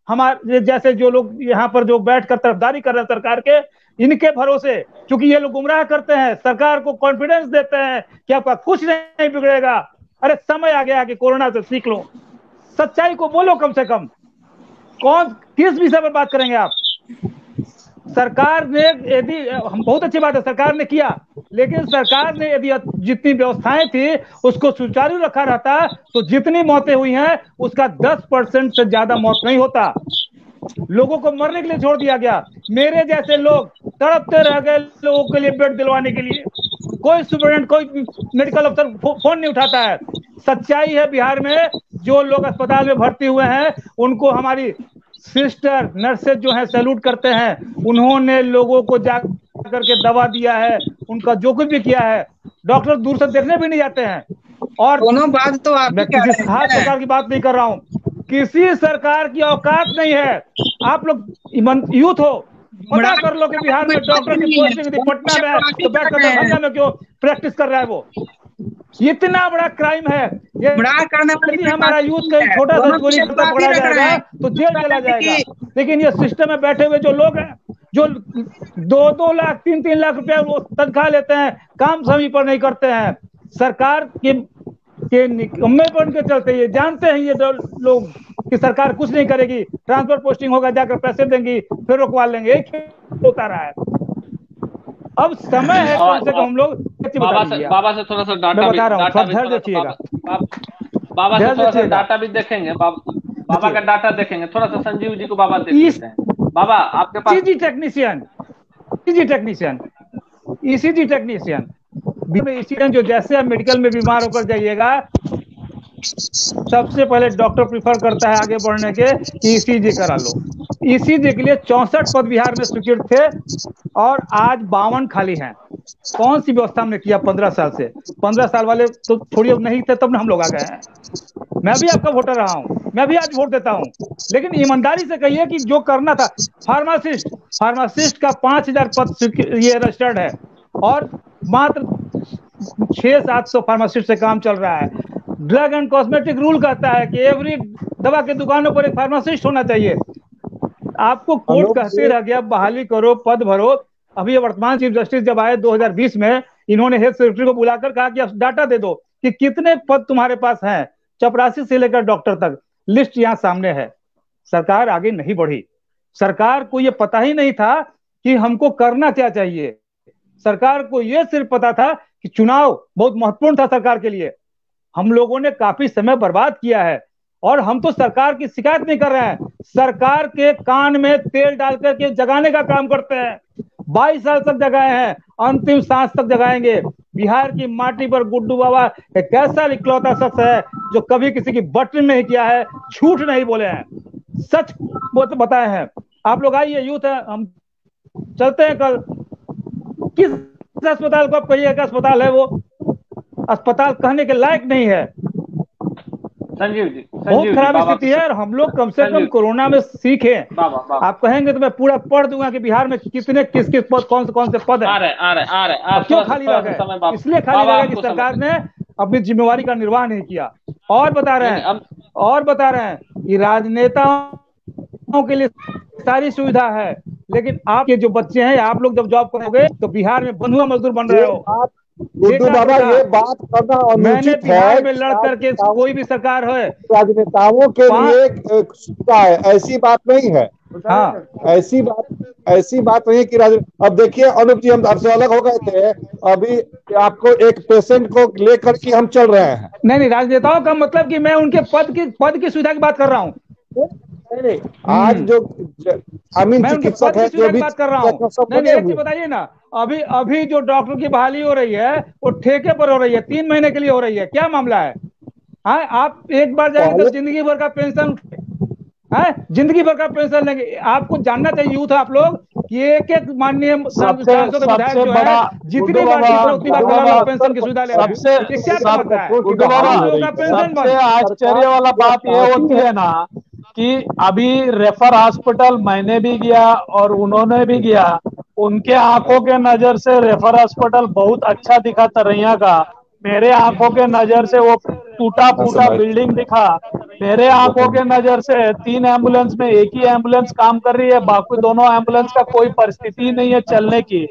हमारे जैसे जो लोग यहाँ पर जो बैठकर तरफदारी कर रहे हैं सरकार के, इनके भरोसे, क्योंकि ये लोग गुमराह करते हैं, सरकार को कॉन्फिडेंस देते हैं कि आपका कुछ नहीं बिगड़ेगा। अरे समय आ गया कि कोरोना से सीख लो, सच्चाई को बोलो कम से कम। किस विषय पर बात करेंगे आप? सरकार ने यदि, हम बहुत अच्छी बात है सरकार ने किया, लेकिन सरकार ने यदि जितनी व्यवस्थाएं थी उसको सुचारू रखा रहता तो जितनी मौतें हुई हैं उसका 10% से ज्यादा मौत नहीं होता। लोगों को मरने के लिए छोड़ दिया गया। मेरे जैसे लोग तड़पते रह गए लोगों के लिए बेड दिलवाने के लिए, कोई सुपरिटेंडेंट, कोई मेडिकल अफसर फोन नहीं उठाता है। सच्चाई है बिहार में जो लोग अस्पताल में भर्ती हुए हैं उनको हमारी सिस्टर नर्सेज जो है सैल्यूट करते हैं। उन्होंने लोगों को जा करके दवा दिया है, उनका जो कुछ भी किया है। डॉक्टर दूर से देखने भी नहीं जाते हैं। और दोनों बात तो आप मैं किसी खास सरकार की बात नहीं कर रहा हूँ, किसी सरकार की औकात नहीं है। आप लोग यूथ हो, पता कर लो कि बिहार में डॉक्टर की पोस्टिंग पटना में है तो बैठकर दरभंगा में क्यों प्रैक्टिस कर रहा है वो? इतना बड़ा क्राइम है ये। यदि हमारा यूथ कहीं छोटा सा चोरी करता पकड़ा जाएगा तो जेल चला जाएगा। लेकिन ये सिस्टम में बैठे हुए जो लोग हैं, जो 2-2 लाख 3-3 लाख रुपया वो तनख्वाह लेते हैं, काम समय पर नहीं करते हैं, सरकार के निकम्मेपन के चलते ये जानते हैं ये लोग कि सरकार कुछ नहीं करेगी, ट्रांसफर पोस्टिंग होगा, जाकर पैसे देंगी, फिर रुकवा लेंगे, एक होता रहा है। अब समय है कम से कम हम लोग बाबा से थोड़ा सा डाटा भी देखिएगा, बाबा से थोड़ा सा डाटा भी देखेंगे, बाबा का डाटा देखेंगे थोड़ा सा। संजीव जी को बाबा देख लेते हैं। बाबा आपके पास ईसीजी टेक्नीशियन जो जैसे आप मेडिकल में बीमार होकर जाइएगा, सबसे पहले डॉक्टर प्रिफर करता है आगे बढ़ने के ईसीजी करा लो। ईसीजी के लिए 64 पद बिहार में स्वीकृत थे और आज 52 खाली हैं। कौन सी व्यवस्था हमने किया 15 साल से? 15 साल वाले तो थोड़ी नहीं थे, तब ना हम लोग आ गए हैं। मैं भी आपका वोटर रहा हूं, मैं भी आज वोट देता हूं, लेकिन ईमानदारी से कहिए कि जो करना था। फार्मासिस्ट का 5000 पद ये रजिस्टर्ड है और मात्र 600-700 फार्मासिस्ट से काम चल रहा है। ड्रग एंड कॉस्मेटिक रूल कहता है कि एवरी दवा की दुकानों पर एक फार्मासिस्ट होना चाहिए। आपको कोर्ट कहते रह गया बहाली करो, पद भरो। अभी वर्तमान चीफ जस्टिस जब आए 2020 में, इन्होंने हेल्थ सेक्रेटरी को बुलाकर कहा कि आप डाटा दे दो कि कितने पद तुम्हारे पास हैं, चपरासी से लेकर डॉक्टर तक, लिस्ट यहाँ सामने है। सरकार आगे नहीं बढ़ी। सरकार को यह पता ही नहीं था कि हमको करना क्या चाहिए। सरकार को यह सिर्फ पता था कि चुनाव बहुत महत्वपूर्ण था सरकार के लिए। हम लोगों ने काफी समय बर्बाद किया है और हम तो सरकार की शिकायत नहीं कर रहे हैं, सरकार के कान में तेल डालकर के जगाने का काम करते हैं। 22 साल तक जगाए हैं, अंतिम सांस तक जगाएंगे। बिहार की माटी पर गुड्डू बाबा एक ऐसा इकलौता शख्स है जो कभी किसी की बटन नहीं किया है, झूठ नहीं बोले हैं, सच बताए हैं। आप लोग आइए, यूथ है, हम चलते हैं कल। किस अस्पताल को आप कहिए का अस्पताल है वो? अस्पताल कहने के लायक नहीं है। संजीव जी बहुत खराब स्थिति है और हम लोग कम से कम कोरोना में सीखें। आप कहेंगे तो मैं पूरा पढ़ दूंगा कि बिहार में कितने किस पद, कौन से पद है। आ रहे क्यों खाली रह गए? इसलिए खाली रह गए कि सरकार ने अपनी जिम्मेवारी का निर्वाह नहीं किया। और बता रहे हैं कि राजनेताओं के लिए सारी सुविधा है, लेकिन आपके जो बच्चे हैं, आप लोग जब जॉब करोगे तो बिहार में बंधुआ मजदूर बन रहे हो। गुड्डू बाबा, ये बात करना अनुचित है। में लड़ करके कोई भी सरकार है, राजनेताओं के लिए एक सुविधा है, ऐसी बात नहीं है। हाँ, ऐसी बात नहीं कि अब देखिए अनुप जी, हम आपसे अलग हो गए थे, अभी आपको एक पेशेंट को लेकर के हम चल रहे हैं। नहीं, राजनेताओं का मतलब कि मैं उनके पद की सुविधा की बात कर रहा हूँ। आज जो चिकित्सक है, जो भी बात कर रहा हूँ, नहीं, बताइए ना, अभी अभी जो डॉक्टर की बहाली हो रही है वो ठेके पर हो रही है, 3 महीने के लिए हो रही है। क्या मामला है? हाँ, आप एक बार जाएंगे तो जिंदगी भर का पेंशन है, जिंदगी भर का पेंशन लेंगे। आपको जानना चाहिए यूथ आप लोग कि एक एक माननीय सांसद विधायक जो है जितनी बार उतनी बार पेंशन की सुविधा ले रहे हैं। सबसे आश्चर्य वाला बात ये होती है ना कि अभी रेफर हॉस्पिटल मैंने भी गया और उन्होंने भी गया, उनके आंखों के नजर से रेफर हॉस्पिटल बहुत अच्छा दिखा तरैया का, मेरे आंखों के नजर से वो टूटा फूटा बिल्डिंग दिखा। मेरे आंखों के नजर से 3 एम्बुलेंस में एक ही एम्बुलेंस काम कर रही है, बाकी दोनों एम्बुलेंस का कोई परिस्थिति नहीं है चलने की,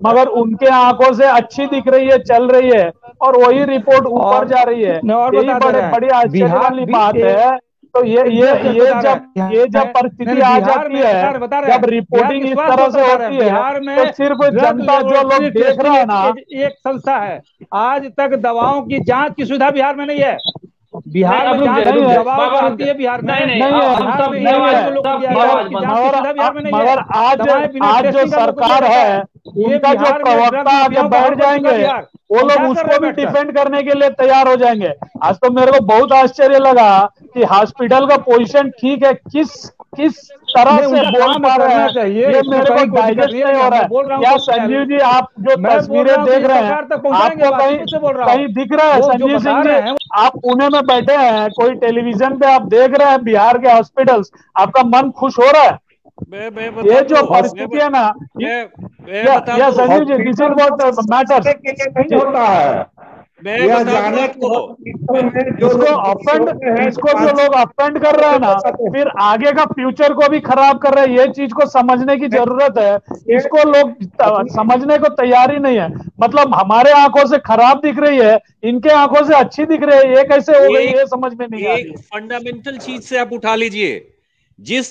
मगर उनके आंखों से अच्छी दिख रही है, चल रही है, और वही रिपोर्ट ऊपर जा रही है। यही बड़ी आश्चर्य वाली बात है। तो ये जब परिस्थिति आ जाती है, जब रिपोर्टिंग इस तरह से होती है, तो सिर्फ जनता जो लोग देख रहे हैं ना, एक संस्था है, आज तक दवाओं की जांच की सुविधा बिहार में नहीं है। बिहार में दवाओं आती है, बिहार में नहीं है। मगर आज जो सरकार है, उनका जो प्रवक्ता आगे बैठ जाएंगे, वो लोग उसको भी डिफेंड करने के लिए तैयार हो जाएंगे। आज तो मेरे को बहुत आश्चर्य लगा कि हॉस्पिटल का पोजीशन ठीक है, किस तरह से बोल पा रहे हैं, ये मेरे को डाइजेस्ट नहीं हो रहा है। क्या संजीव जी, आप जो तस्वीरें देख रहे हैं, आपको कहीं दिख रहा है? संजीव सिंह जी, आप पुणे में बैठे हैं, कोई टेलीविजन पे आप देख रहे हैं बिहार के हॉस्पिटल्स, आपका मन खुश हो रहा है? ये जो परिस्थिति है ना, ये Sanjeev ji, this is what matters. नहीं होता है इसको जो लोग अफेंड कर रहे हैं ना, फिर आगे का फ्यूचर को भी खराब कर रहे हैं। ये चीज को समझने की जरूरत है, इसको लोग समझने को तैयार ही नहीं है। मतलब हमारे आंखों से खराब दिख रही है, इनके आंखों से अच्छी दिख रही है, ये कैसे हो गई ये समझ में नहीं आ रही। फंडामेंटल चीज से आप उठा लीजिए, जिस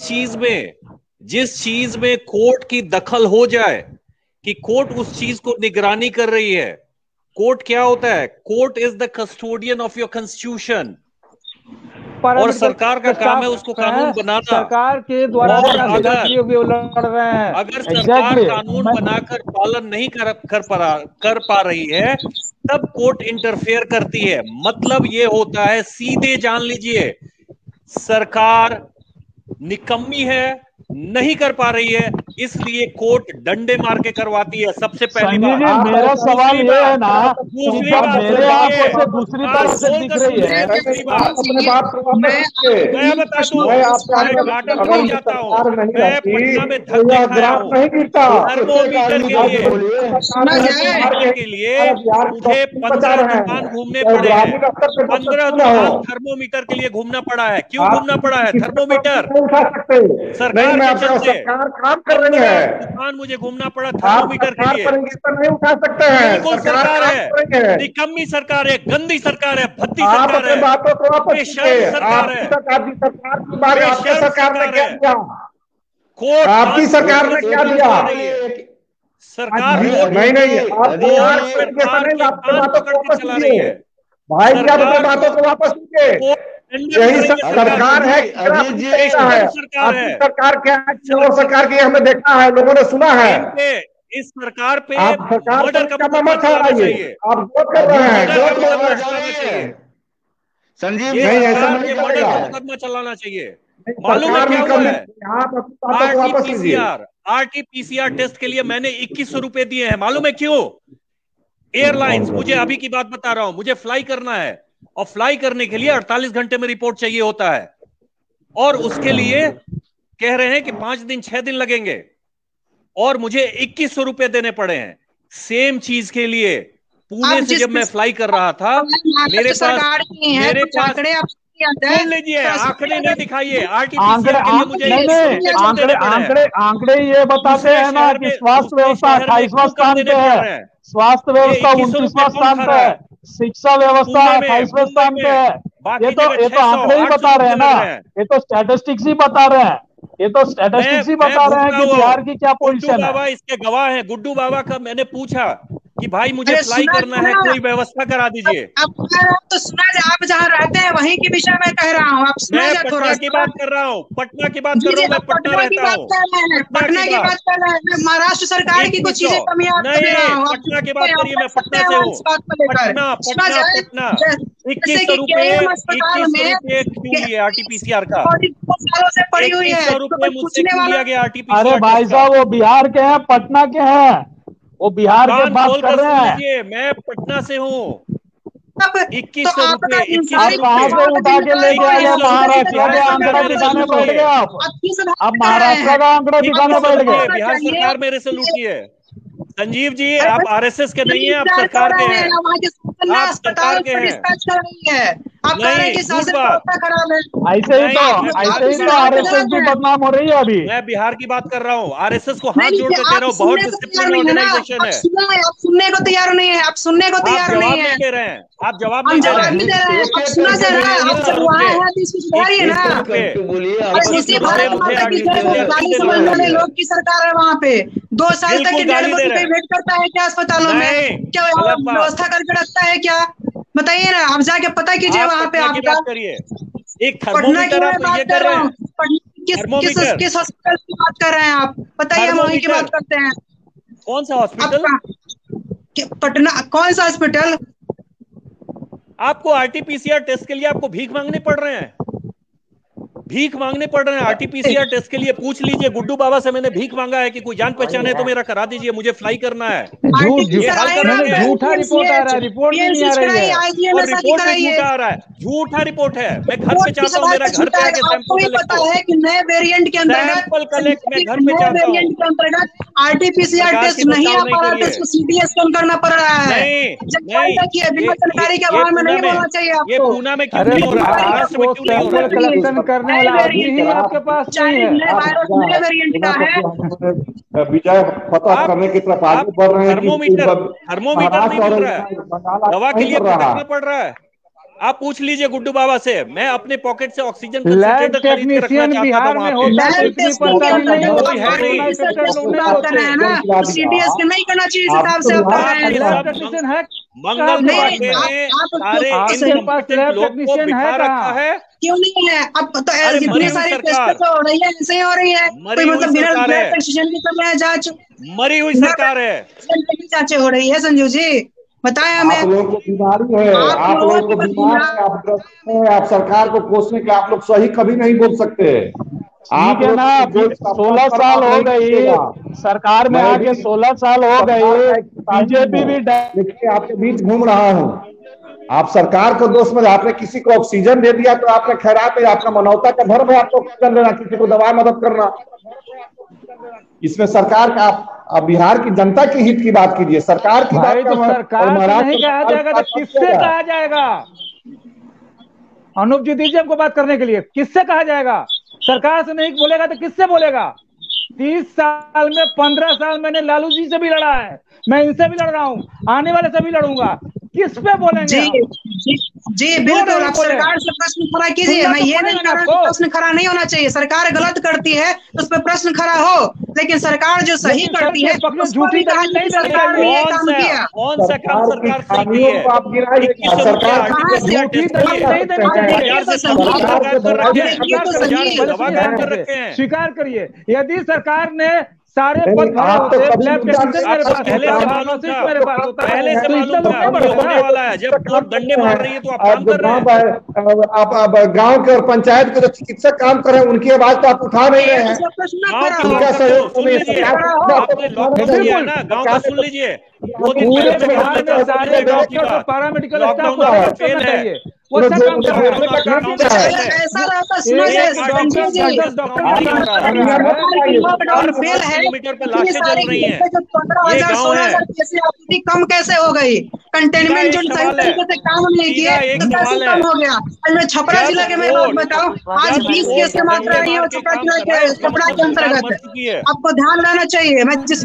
चीज में कोर्ट की दखल हो जाए कि कोर्ट उस चीज को निगरानी कर रही है। कोर्ट क्या होता है? Court is the custodian of your constitution, और सरकार का काम है उसको कानून बनाना। सरकार के द्वारा अगर सरकार कानून बनाकर पालन नहीं कर पा रही है, तब कोर्ट इंटरफेयर करती है। मतलब ये होता है, सीधे जान लीजिए, सरकार निकम्मी है, नहीं कर पा रही है, इसलिए कोर्ट डंडे मार के करवाती है। सबसे पहली बात, मेरा सवाल ये है ना, दूसरी बात मेरे आंखों से दूसरी तरफ से दिख रही है। मैं बता दूं, मैं घाटन कर जाता हूँ, मैं पटना में धक्के खाया हूँ थर्मोमीटर के लिए मुझे 15 दुकान घूमने पड़े हैं। 15 दुकान थर्मोमीटर के लिए घूमना पड़ा है। क्यों घूमना पड़ा है? थर्मोमीटर सरकार काम कर रही है, दुकान मुझे घूमना पड़ा थर्मोमीटर के लिए। नहीं उठा सकते हैं। बिल्कुल सरकार है, निकम्मी सरकार है, गंदी सरकार है, भद्दी सरकार है, बातों को वापस सरकार है। सरकार ने क्या किया? कोर्ट आपकी सरकार ने क्या दिया? सरकार नहीं चला रही है भाई, क्या बातों को वापस लीजिए। यही सरकार है, सरकार क्या है? सरकार की हमने देखा है, लोगों ने सुना है। इस सरकार पे मर्डर का मत चाहिए, आप वोट कर रहे हैं। संजीव नहीं, ऐसा नहीं चलेगा, मुकदमा चलाना चाहिए। मालूम है क्या हुआ है? आरटीपीसीआर टेस्ट के लिए मैंने 2100 रुपए दिए हैं। मालूम है क्यों? एयरलाइंस, मुझे अभी की बात बता रहा हूं, मुझे फ्लाई करना है, और फ्लाई करने के लिए 48 घंटे में रिपोर्ट चाहिए होता है, और उसके लिए कह रहे हैं कि 5 दिन 6 दिन लगेंगे, और मुझे 2100 रुपए देने पड़े हैं सेम चीज के लिए। पुणे से जब मैं फ्लाई कर रहा था, मेरे पास सुन लीजिए, आंकड़े नहीं दिखाइए, आंकड़े ये बताते हैं ना कि स्वास्थ्य व्यवस्था 28वां स्थान पे है, स्वास्थ्य व्यवस्था 29वां स्थान पे है, शिक्षा व्यवस्था 28वें स्थान पे है। ये तो आंकड़े ही बता रहे हैं ना, ये तो स्टैटिस्टिक्स ही बता रहे हैं, ये तो स्टैटिस्टिक्स ही बता रहे हैं कि बिहार की क्या पोजीशन है। इसके गवाह है। गुड्डू बाबा का मैंने पूछा कि भाई मुझे फ्लाई करना है, कोई व्यवस्था करा दीजिए। तो सुना जाए, आप जहाँ रहते हैं वहीं के विषय में कह रहा हूँ, आप सुना मैं जाए थोड़ा। पटना की बात कर रहा हूँ, पटना की बात कर रहा हूँ, मैं पटना रहता हूँ। पटना की बात कर रहे हैं, महाराष्ट्र सरकार की कुछ चीजें कमियां नहीं, पटना की बात करिए, मैं पटना से हूँ। पटना पटना पटना 2100 रुपए क्यों लिए RT-PCR का? 2100 रुपए मुझसे क्यों लिया गया RT-PCR? अरे भाई साहब वो बिहार के हैं, पटना के हैं, वो बिहार के बात कर रहे हैं। मैं पटना से हूँ। 2100 रुपए, 2100 कहाँ से उठा के लेके आ गए? महाराष्ट्र का आंकड़ा दिखाने बैठ गए आप महाराष्ट्र का आंकड़ा दिखाने बैठ गए। बिहार सरकार मेरे से लूटी है। संजीव जी, आप RSS के नहीं है, आप सरकार के हैं। आप सरकार के हैं। नहीं, झूठ बात। ऐसे ही तो RSS भी बदनाम हो रही है अभी। मैं बिहार की बात कर रहा हूँ, RSS को हाथ जोड़ के कह रहा हूँ, बहुत डिसिप्लिन ऑर्गेनाइजेशन है। आप सुनने को तैयार नहीं है, आप सुनने को तैयार नहीं है। दे रहे हैं, आप जवाब नहीं दे रहे हैं। लोग की सरकार है वहाँ पे, 2 साल तक वेट करता है क्या अस्पतालों में? क्या व्यवस्था करके रखता है क्या? बताइए ना, आप जाके पता कीजिए वहाँ पे। आप बात करिए, एक थर्मोमीटर आप ये कर रहे हैं। किस हॉस्पिटल की बात कर रहे हैं आप? बताइए, हम वहीं की बात करते हैं। कौन सा हॉस्पिटल? पटना, कौन सा हॉस्पिटल? आपको RT-PCR टेस्ट के लिए आपको भीख मांगने पड़ रहे हैं, भीख मांगने पड़ रहे हैं RT-PCR टेस्ट के लिए। पूछ लीजिए गुड्डू बाबा से, मैंने भीख मांगा है कि कोई जान पहचान है तो मेरा करा दीजिए, मुझे फ्लाई करना है। झूठा रिपोर्ट आ रहा है, रिपोर्ट भी नहीं आ रही है, और रिपोर्ट भी झूठा आ रहा है, झूठा रिपोर्ट है। मैं घर पे चाहता हूँ, मेरा घर पे आके सैंपल पता है कि नए वेरिएंट के अंतर्गत मैं घर पे चाहता हूँ। RT-PCR टेस्ट नहीं आ पा रहा है, CT स्कैन करना पड़ रहा है। जानकारी के अभाव में नहीं बोलना चाहिए आपको। ये पूना में क्यों नहीं हो रहा है? महाराष्ट्र में क्यों नहीं हो रहा है? कलेक्शन करने वाला आदमी ही आपके पास नहीं है। नए वेरिएंट का है, विजय फतह करने की तरफ आगे बढ़ रहे हैं। थर्मोमीटर नहीं मिल रहा है, दवा के लिए भटकना पड़ रहा है। आप पूछ लीजिए गुड्डू बाबा से, मैं अपने पॉकेट से ऑक्सीजन लैब टेक्नीशियन बिहार में होता है, इतनी परेशानी नहीं होती है। CT स्कैन नहीं करना चाहिए, इस हिसाब से आप कर रहे हैं। टेक्नीशियन है मंगल क्यों नहीं है? अब तो इतनी सारी टेस्ट हो रही है, ऐसे ही हो रही है, कोई मतलब बिना टेक्नीशियन की कर रहे हैं जांच। मरी हुई सरकार है, जांचें हो रही है। संजीव जी बताएं हमें। आप लोगों को बीमारी है, आप लोगों को बीमार है, आप ग्रस्त हैं, आप सरकार को कोसने के आप लोग सही कभी नहीं बोल सकते। आप है ना, 16 साल हो गई सरकार में आके, 16 साल हो गई, बीजेपी भी देखिए आपके बीच घूम रहा हूँ। आप सरकार को दोष में, आपने किसी को ऑक्सीजन दे दिया तो आपने खैरात है, आपका मानवता का धर्म है आपको ऑक्सीजन देना, किसी को दवा मदद करना। इसमें सरकार का आप बिहार की जनता के हित की बात कीजिए, सरकार की बात तो सरकार नहीं कहा जाएगा तो किससे कहा जाएगा? अनूप जी दीजिए हमको बात करने के लिए, किससे कहा जाएगा? सरकार से नहीं बोलेगा तो किससे बोलेगा? 30 साल में 15 साल मैंने लालू जी से भी लड़ा है, मैं इनसे भी लड़ रहा हूँ, आने वाले से भी लड़ूंगा। किस पे बोलेंगे? जी बिल्कुल, आप सरकार से प्रश्न खड़ा कीजिए। मैं ये नहीं कह रहा कि प्रश्न खड़ा नहीं होना चाहिए, सरकार गलत करती है तो उस पर प्रश्न खड़ा हो, लेकिन सरकार जो सही करती है झूठी सरकार ने ये काम किया। कौन सा काम सरकार सही की है? स्वीकार करिए, यदि सरकार ने सारे पद भरे होते, पहले से मालूम होने वाला है, जब डंडे मार रही है तो आप काम कर रहे हैं। आप गांव के और पंचायत के जो चिकित्सक काम कर रहे हैं उनकी आवाज तो आप उठा नहीं रहे हैं। उनका सहयोग गाँव का सुन लीजिए, पैरामेडिकल वो सब काम कर रहे हैं। ऐसा रहता सुनो कम कैसे हो गई? कंटेनमेंट जो सही तरीके से काम नहीं किए तो कैसे कम हो गया? छपरा जिला के मैं बात बताऊं, आज 20 केस की मात्रा रही है छपरा जिला के, छपरा के अंतर्गत। आपको ध्यान रहना चाहिए। मैं जिस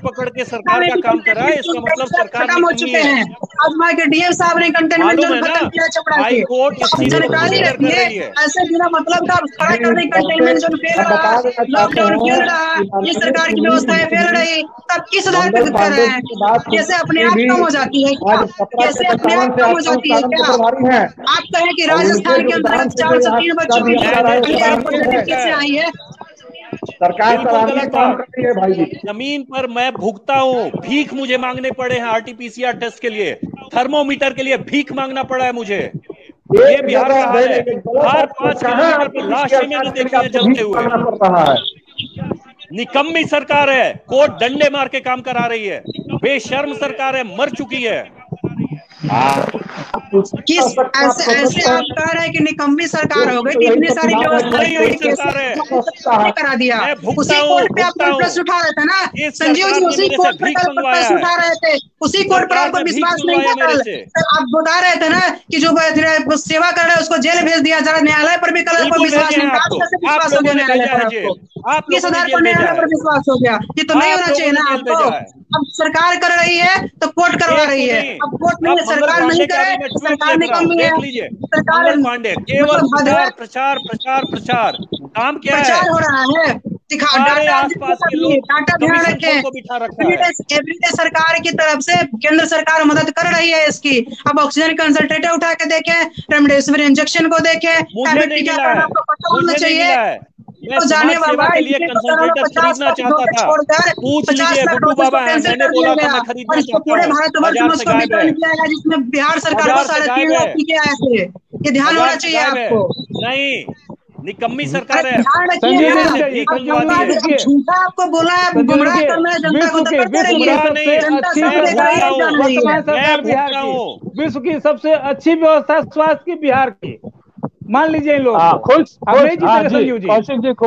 पकड़ के सरकार का काम कर रहा है, इसका मतलब सरकार खत्म हो चुके हैं। आज वहाँ के DM साहब ने कंटेनमेंट जोन खत्म हाई कोर्ट इस चीज को कंसीडर कर रही है। ऐसे बिना मतलब का खड़ा करने कंटेनमेंट जोन फेल रहा, लॉकडाउन फेल रहा, ये सरकार की व्यवस्थाएं फेल रही, तब किस सुधार कर रहे हैं? कैसे अपने आप कम हो जाती है क्या? कैसे अपने आप कम हो जाती है क्या? आप कहें कि राजस्थान के अंतर्गत 403 बच्चों की कैसे आई है? सरकार गलत बात है भाई। जमीन पर मैं भुगता हूँ, भीख मुझे मांगने पड़े हैं आरटीपीसीआर टेस्ट के लिए, थर्मोमीटर के लिए भीख मांगना पड़ा है मुझे। ये बिहार का हाल है। हर 5 किलोमीटर पर लाशें मैंने देखी है जलते हुए। निकम्मी सरकार है, कोर्ट डंडे मार के काम करा रही है। बेशर्म सरकार है, मर चुकी है। किस ऐसे आप कह रहे हैं कि निकम्मी सरकार हो गई कि इतनी सारी व्यवस्था करा दिया? उसी कोर्ट पे आप प्रश्न उठा रहे थे ना संजीव जी, उसी कोर्ट पे कल प्रश्न उठा रहे थे, उसी कोर्ट पर आपको विश्वास नहीं था कल? आप बता रहे थे ना कि जो सेवा कर रहे हैं उसको जेल भेज दिया, जरा न्यायालय पर भी कल आपको विश्वास नहीं था। कैसे विश्वास हो गया न्यायालय पर आपको? किस आधार पर न्यायालय पर विश्वास हो गया? ये तो नहीं होना चाहिए ना आपको। अब सरकार कर रही है तो कोर्ट करवा रही है, अब कोर्ट नहीं, सरकार नहीं करे, सरकार निकम्मी है। सरकार पांडे केवल प्रचार प्रचार प्रचार काम क्या है? प्रचार हो रहा है, आसपास के लोग डाटा ध्यान रखें। एवरीडे सरकार की तरफ से केंद्र सरकार मदद कर रही है इसकी। अब ऑक्सीजन कंसंट्रेटर उठा के देखें, रेमडेसिविर इंजेक्शन को देखें, आपको पता होना चाहिए। मैं जाने वाला के लिए कंसंट्रेटर खरीदना चाहता था, पूछ लीजिए गुड्डू बाबा है, मैंने बोला था मैं खरीदना चाहता हूं। पूरे भारतवर्ष में उसको वितरण किया गया जिसमें बिहार सरकार को 3.5 लाख टीके आए थे। ये ध्यान होना चाहिए आपको। नहीं, निकम्मी सरकार है। झूठा आपको बोला है, गुमराह करना है जनता को, तो करते रहिए। विश्व की सबसे अच्छी व्यवस्था स्वास्थ्य की बिहार की, मान लीजिए इन लोग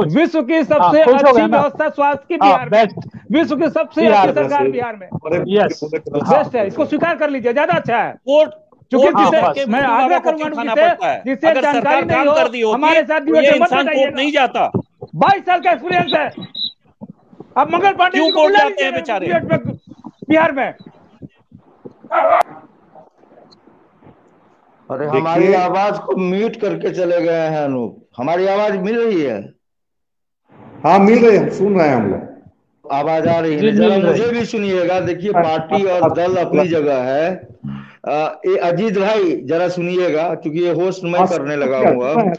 विश्व की सबसे अच्छी व्यवस्था स्वास्थ्य की बिहार में, विश्व की सबसे अच्छी सरकार बिहार में बेस्ट है, इसको स्वीकार कर लीजिए, ज्यादा अच्छा है। चूंकि मैं आग्रह करूंगा जिससे जानकारी नहीं हो, हमारे साथ नहीं जाता। 22 साल का एक्सपीरियंस है। अब मंगल पांडे क्यों कोर्ट जाते हैं बेचारे बिहार में? अरे हमारी आवाज को म्यूट करके चले गए हैं अनूप, हमारी आवाज मिल रही है? हाँ मिल रही है, सुन रहे हैं हम लोग, आवाज आ रही है। जरा मुझे भी सुनिएगा। देखिए पार्टी और दल अपनी जगह है। ये अजीत भाई जरा सुनिएगा, क्योंकि ये होस्ट मैं करने लगा हूँ।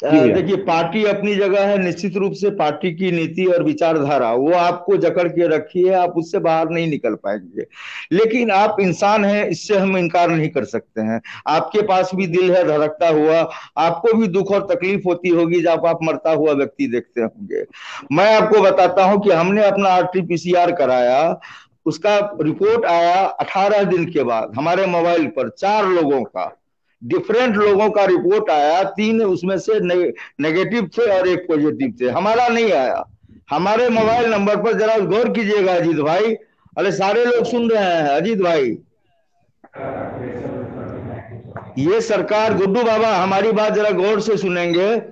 देखिए पार्टी अपनी जगह है, निश्चित रूप से पार्टी की नीति और विचारधारा वो आपको जकड़ के रखी है, आप उससे बाहर नहीं निकल पाएंगे। लेकिन आप इंसान हैं, इससे हम इनकार नहीं कर सकते हैं। आपके पास भी दिल है धड़कता हुआ, आपको भी दुख और तकलीफ होती होगी जब आप मरता हुआ व्यक्ति देखते होंगे। मैं आपको बताता हूं कि हमने अपना RT-PCR कराया, उसका रिपोर्ट आया 18 दिन के बाद हमारे मोबाइल पर। 4 लोगों का, डिफरेंट लोगों का रिपोर्ट आया, 3 उसमें से नेगेटिव थे और 1 पॉजिटिव थे। हमारा नहीं आया। हमारे मोबाइल नंबर पर जरा गौर कीजिएगा अजीत भाई, अरे सारे लोग सुन रहे हैं अजीत भाई, ये सरकार, गुड्डू बाबा हमारी बात जरा गौर से सुनेंगे।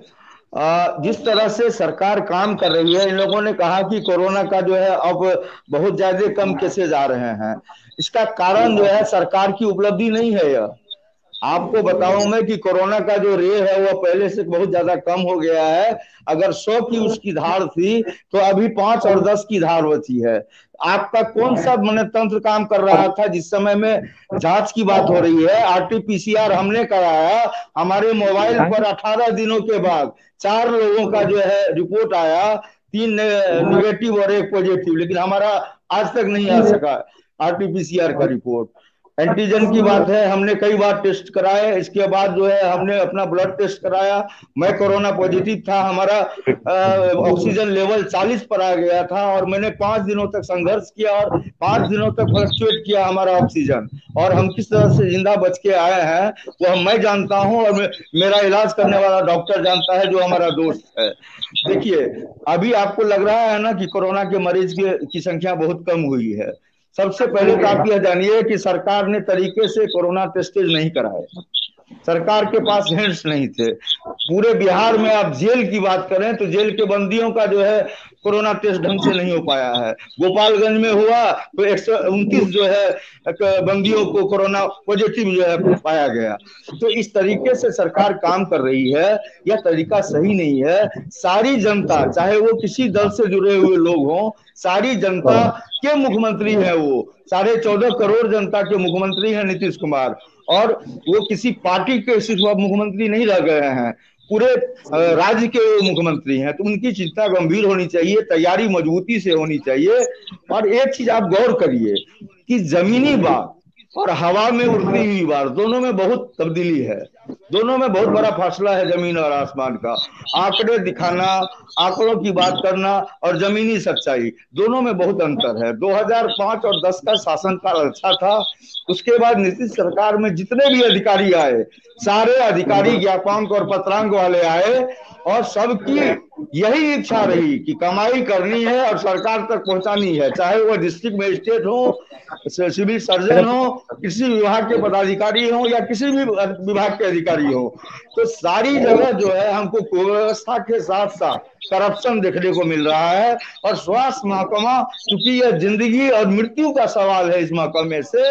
जिस तरह से सरकार काम कर रही है, इन लोगों ने कहा कि कोरोना का जो है अब बहुत ज्यादा कम केसेज आ रहे हैं। इसका कारण जो है सरकार की उपलब्धि नहीं है। यह आपको बताऊं मैं कि कोरोना का जो रे है वो पहले से बहुत ज्यादा कम हो गया है। अगर 100 की उसकी धार थी तो अभी 5 और 10 की धार बची है। आपका कौन सा तंत्र काम कर रहा था जिस समय में जांच की बात हो रही है? RT-PCR हमने कराया, हमारे मोबाइल पर 18 दिनों के बाद 4 लोगों का जो है रिपोर्ट आया, 3 नेगेटिव और 1 पॉजिटिव, लेकिन हमारा आज तक नहीं आ सका RT-PCR का रिपोर्ट। एंटीजन की बात है, हमने कई बार टेस्ट कराए, इसके बाद जो है हमने अपना ब्लड टेस्ट कराया, मैं कोरोना पॉजिटिव था, हमारा ऑक्सीजन लेवल 40 पर आ गया था और मैंने 5 दिनों तक संघर्ष किया और 5 दिनों तक फ्लक्चुएट किया हमारा ऑक्सीजन, और हम किस तरह से जिंदा बच के आए हैं वो मैं जानता हूं और मेरा इलाज करने वाला डॉक्टर जानता है जो हमारा दोस्त है। देखिए अभी आपको लग रहा है ना कि कोरोना के मरीज की संख्या बहुत कम हुई है। सबसे पहले तो आप यह जानिए कि सरकार ने तरीके से कोरोना टेस्टेज नहीं कराए, सरकार के पास हैंड्स नहीं थे। पूरे बिहार में आप जेल की बात करें तो जेल के बंदियों का जो है कोरोना टेस्ट ढंग से नहीं हो पाया है। गोपालगंज में हुआ तो 129 जो है बंदियों को कोरोना पॉजिटिव जो है पाया गया। तो इस तरीके से सरकार काम कर रही है, यह तरीका सही नहीं है। सारी जनता, चाहे वो किसी दल से जुड़े हुए लोग हों, सारी जनता के मुख्यमंत्री हैं। वो 14.5 करोड़ जनता के मुख्यमंत्री हैं नीतीश कुमार, और वो किसी पार्टी के सिर्फ मुख्यमंत्री नहीं रह गए हैं, पूरे राज्य के मुख्यमंत्री हैं। तो उनकी चिंता गंभीर होनी चाहिए, तैयारी मजबूती से होनी चाहिए। और एक चीज आप गौर करिए कि जमीनी बात और हवा में उड़ती हुई बात, दोनों में बहुत तब्दीली है, दोनों में बहुत बड़ा फासला है जमीन और आसमान का। आंकड़े दिखाना, आंकड़ों की बात करना और जमीनी सच्चाई, दोनों में बहुत अंतर है। 2005 और 10 का शासनकाल अच्छा था। उसके बाद नीतीश सरकार में जितने भी अधिकारी आए, सारे अधिकारी ज्ञापांक और पत्रांक वाले आए, और सबकी यही इच्छा रही कि कमाई करनी है और सरकार तक पहुंचानी है, चाहे वो डिस्ट्रिक्ट मजिस्ट्रेट हो, सिविल सर्जन हो, किसी विभाग के पदाधिकारी हो या किसी भी विभाग के अधिकारी हो। तो सारी जगह जो है हमको व्यवस्था के साथ साथ करप्शन देखने को मिल रहा है। और स्वास्थ्य महकमा, चूंकि यह जिंदगी और मृत्यु का सवाल है इस महकमे से,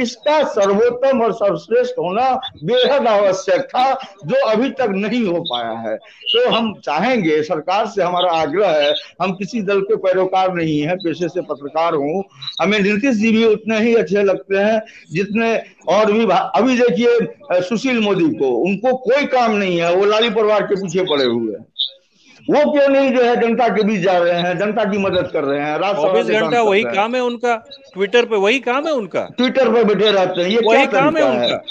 इसका सर्वोत्तम और सर्वश्रेष्ठ होना बेहद आवश्यक था, जो अभी तक नहीं हो पाया है। तो हम चाहेंगे, सरकार से हमारा आग्रह है, हम किसी दल के पैरोकार नहीं है, पेशे से पत्रकार हूँ, हमें नीतीश जी भी उतने ही अच्छे लगते हैं जितने और भी। अभी देखिए सुशील मोदी को, उनको कोई काम नहीं है, वो लाली परिवार के पीछे पड़े हुए हैं। वो क्यों नहीं जो है जनता के बीच जा रहे हैं, जनता की मदद कर रहे हैं, 24 घंटा वही काम है उनका, ट्विटर पे वही काम है उनका, ट्विटर पे बैठे रहते हैं। ये वही क्या काम है तरीका उनका?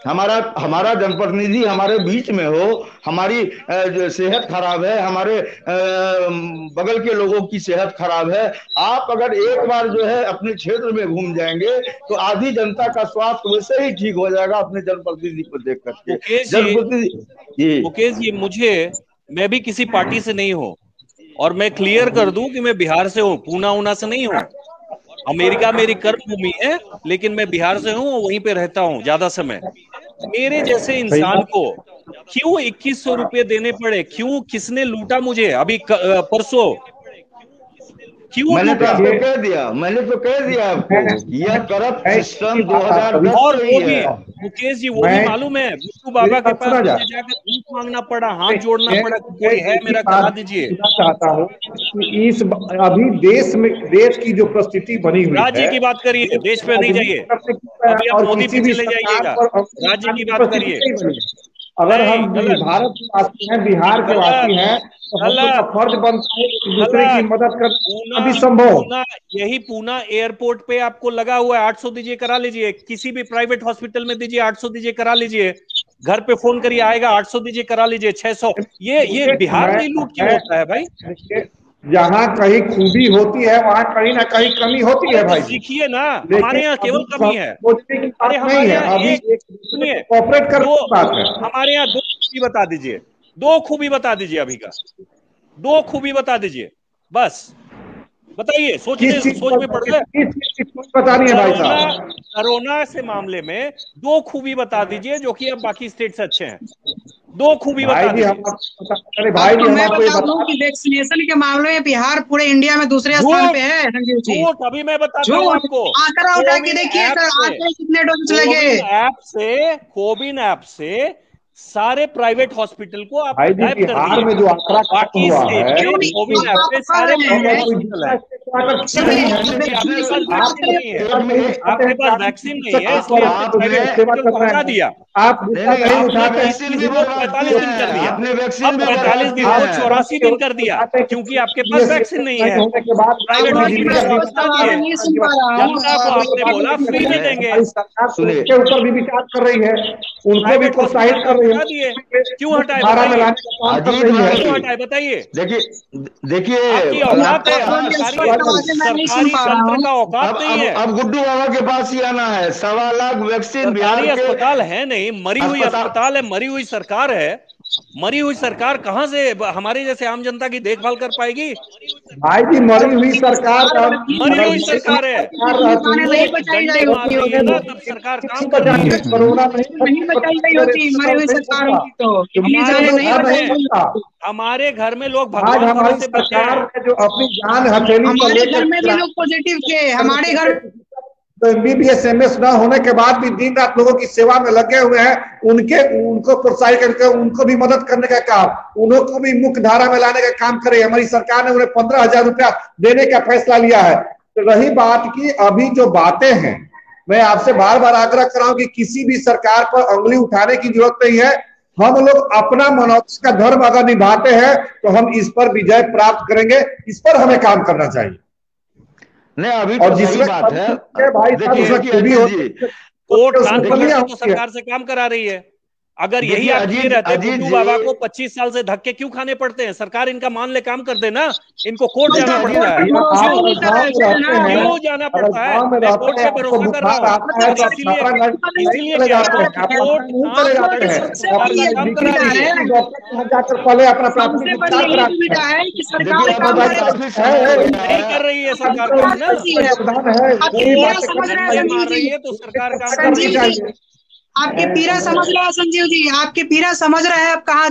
हमारा जनप्रतिनिधि हमारे बीच में हो, हमारी सेहत खराब है, हमारे बगल के लोगों की सेहत खराब है, आप अगर एक बार जो है अपने क्षेत्र में घूम जाएंगे तो आधी जनता का स्वास्थ्य वैसे ही ठीक हो जाएगा अपने जनप्रतिनिधि को देख करके। जनप्रतिनिधि मुकेश जी, मैं भी किसी पार्टी से नहीं हूँ, और मैं क्लियर कर दूं कि मैं बिहार से हूँ, पूना ऊना से नहीं हूँ। अमेरिका मेरी कर्मभूमि है, लेकिन मैं बिहार से हूँ, वहीं पे रहता हूँ ज्यादा समय। मेरे जैसे इंसान को क्यों 2100 रुपये देने पड़े? क्यों? किसने लूटा मुझे? अभी परसों क्यों? मैंने तो कह दिया आपको, यह करप्ट सिस्टम 2010 और से ही है। मुकेश जी, वो भी मालूम है, बिट्टू बाबा के पास मुझे जाकर भीख मांगना पड़ा, हाथ जोड़ना पड़ा, कोई है मेरा करा दीजिए। चाहता हूँ कि इस अभी देश की जो परिस्थिति बनी हुई है, राज्य की बात करिए, देश पे नहीं जाइए। अभी आप मोदी पे चले जाइएगा, राज्य की बात करिए। अगर हम भारत के वासी हैं, बिहार के वासी हैं, तो हम लोग का फर्ज बनता है एक दूसरे की मदद करना भी संभव। यही पूना एयरपोर्ट पे आपको लगा हुआ है, 800 दीजिए, करा लीजिए। किसी भी प्राइवेट हॉस्पिटल में दीजिए, 800 दीजिए, करा लीजिए। घर पे फोन करिए, आएगा, 800 दीजिए, करा लीजिए, 600। ये बिहार में लूट क्यों होता है भाई? जहाँ कहीं खूबी होती है वहाँ कहीं ना कहीं कमी होती है भाई। सीखिए ना, हमारे यहाँ केवल कमी है। अरे हमारे यहाँ सुनिए, कॉपरेट कर बात है। हमारे यहाँ 2 खूबी बता दीजिए, 2 खूबी बता दीजिए, अभी का 2 खूबी बता दीजिए, बस बताइए। सोच में पड़ गए। बता रही है भाई साहब, कोरोना से मामले में 2 खूबी बता दीजिए जो कि अब बाकी स्टेट से अच्छे हैं। 2 खूबी बता दीजिए। अरे भाई जी, मैं बता दूं कि वैक्सीनेशन के मामले में बिहार पूरे इंडिया में दूसरे स्थान पे है। संजीव जी, अभी मैं बताता हूं आपको, आंकड़ा उठा के देखिए कितने डोज लगे। कोविन ऐप से सारे प्राइवेट हॉस्पिटल को आप बिहार में जो आंकड़ा बाकी हुआ है, कोविन ऐप पे सारे प्राइवेट हॉस्पिटल है। आपके पास वैक्सीन नहीं है, इसलिए आपने प्राइवेट हॉस्पिटल को हटा दिया। आप वैक्सीन भी 45 दिन कर दिया, अब 45 दिन को 84 दिन कर दिया, क्योंकि आपके पास वैक्सीन नहीं है। प्राइवेट हॉस्पिटल जनता को आपने बोला फ्री में देंगे, उसके ऊपर भी विचार कर रही है, उनको भी प्रोत्साहित कर रही है। क्यों हटाए? क्यों हटाए बताइए? देखिए सरकारी तंत्र का औकात नहीं है। अब गुड्डू बाबा के पास ही आना है। 1.25 लाख वैक्सीन सरकारी अस्पताल है नहीं, मरी हुई अस्पताल है, मरी हुई सरकार है, मरी हुई सरकार कहां से हमारे जैसे आम जनता की देखभाल कर पाएगी? भाई जी मरी हुई सरकार मरी हुई सरकार है, डंडे मार रही है ना, तब सरकार काम कर रही है। कोरोना नहीं बचाई गई होती मरी हुई सरकार होती तो हमारे घर में लोग आज भगवान हमारी भरोसे बचे हैं। सरकार ने जो अपनी जान हथेली पर हमारे लेकर घर में भी लोग पॉजिटिव थे, हमारे घर तो MBBS MS न होने के बाद भी दिन रात लोगों की सेवा में लगे हुए हैं। उनको प्रोत्साहित करके उनको भी मदद करने का काम, उनको भी मुख्य धारा में लाने का काम करे। हमारी सरकार ने उन्हें 15,000 रुपया देने का फैसला लिया है। तो रही बात की अभी जो बातें हैं, मैं आपसे बार बार आग्रह कर रहा हूं कि किसी भी सरकार पर उंगली उठाने की जरूरत नहीं है। हम लोग अपना मनुष्य का धर्म अगर निभाते हैं तो हम इस पर विजय प्राप्त करेंगे। इस पर हमें काम करना चाहिए। नहीं अभी और तो सही जिसमें बात है। भाई साहब देखिए उसमें खूबी अजीत होती जी, है। कोर्ट तो शांति उसमें करके तो सरकार से काम करा रही है। अगर यही देखिए आप किए रहते, अजीत गुड्डू जी, बाबा को 25 साल से धक्के क्यों खाने पड़ते हैं? सरकार इनका मान ले काम कर देना, इनको कोर्ट जाना पड़ता है। क्यों जाना पड़ता है? मैं कोर्ट पे भरोसा कर रहा हूँ, इसीलिए कह रहा हूँ कि कोर्ट काम करके सरकार का काम करा रही है। जाकर पहले अपना प्राथमिक उपचार यही सुविधा है कि सरकार काम नहीं कर रही है सरकार काम ना, है। मार रही है तो सरकार काम कर रही है। आपके पीरा समझ रहे हैं संजीव जी, आपके पीरा समझ रहे हैं आप कहाँ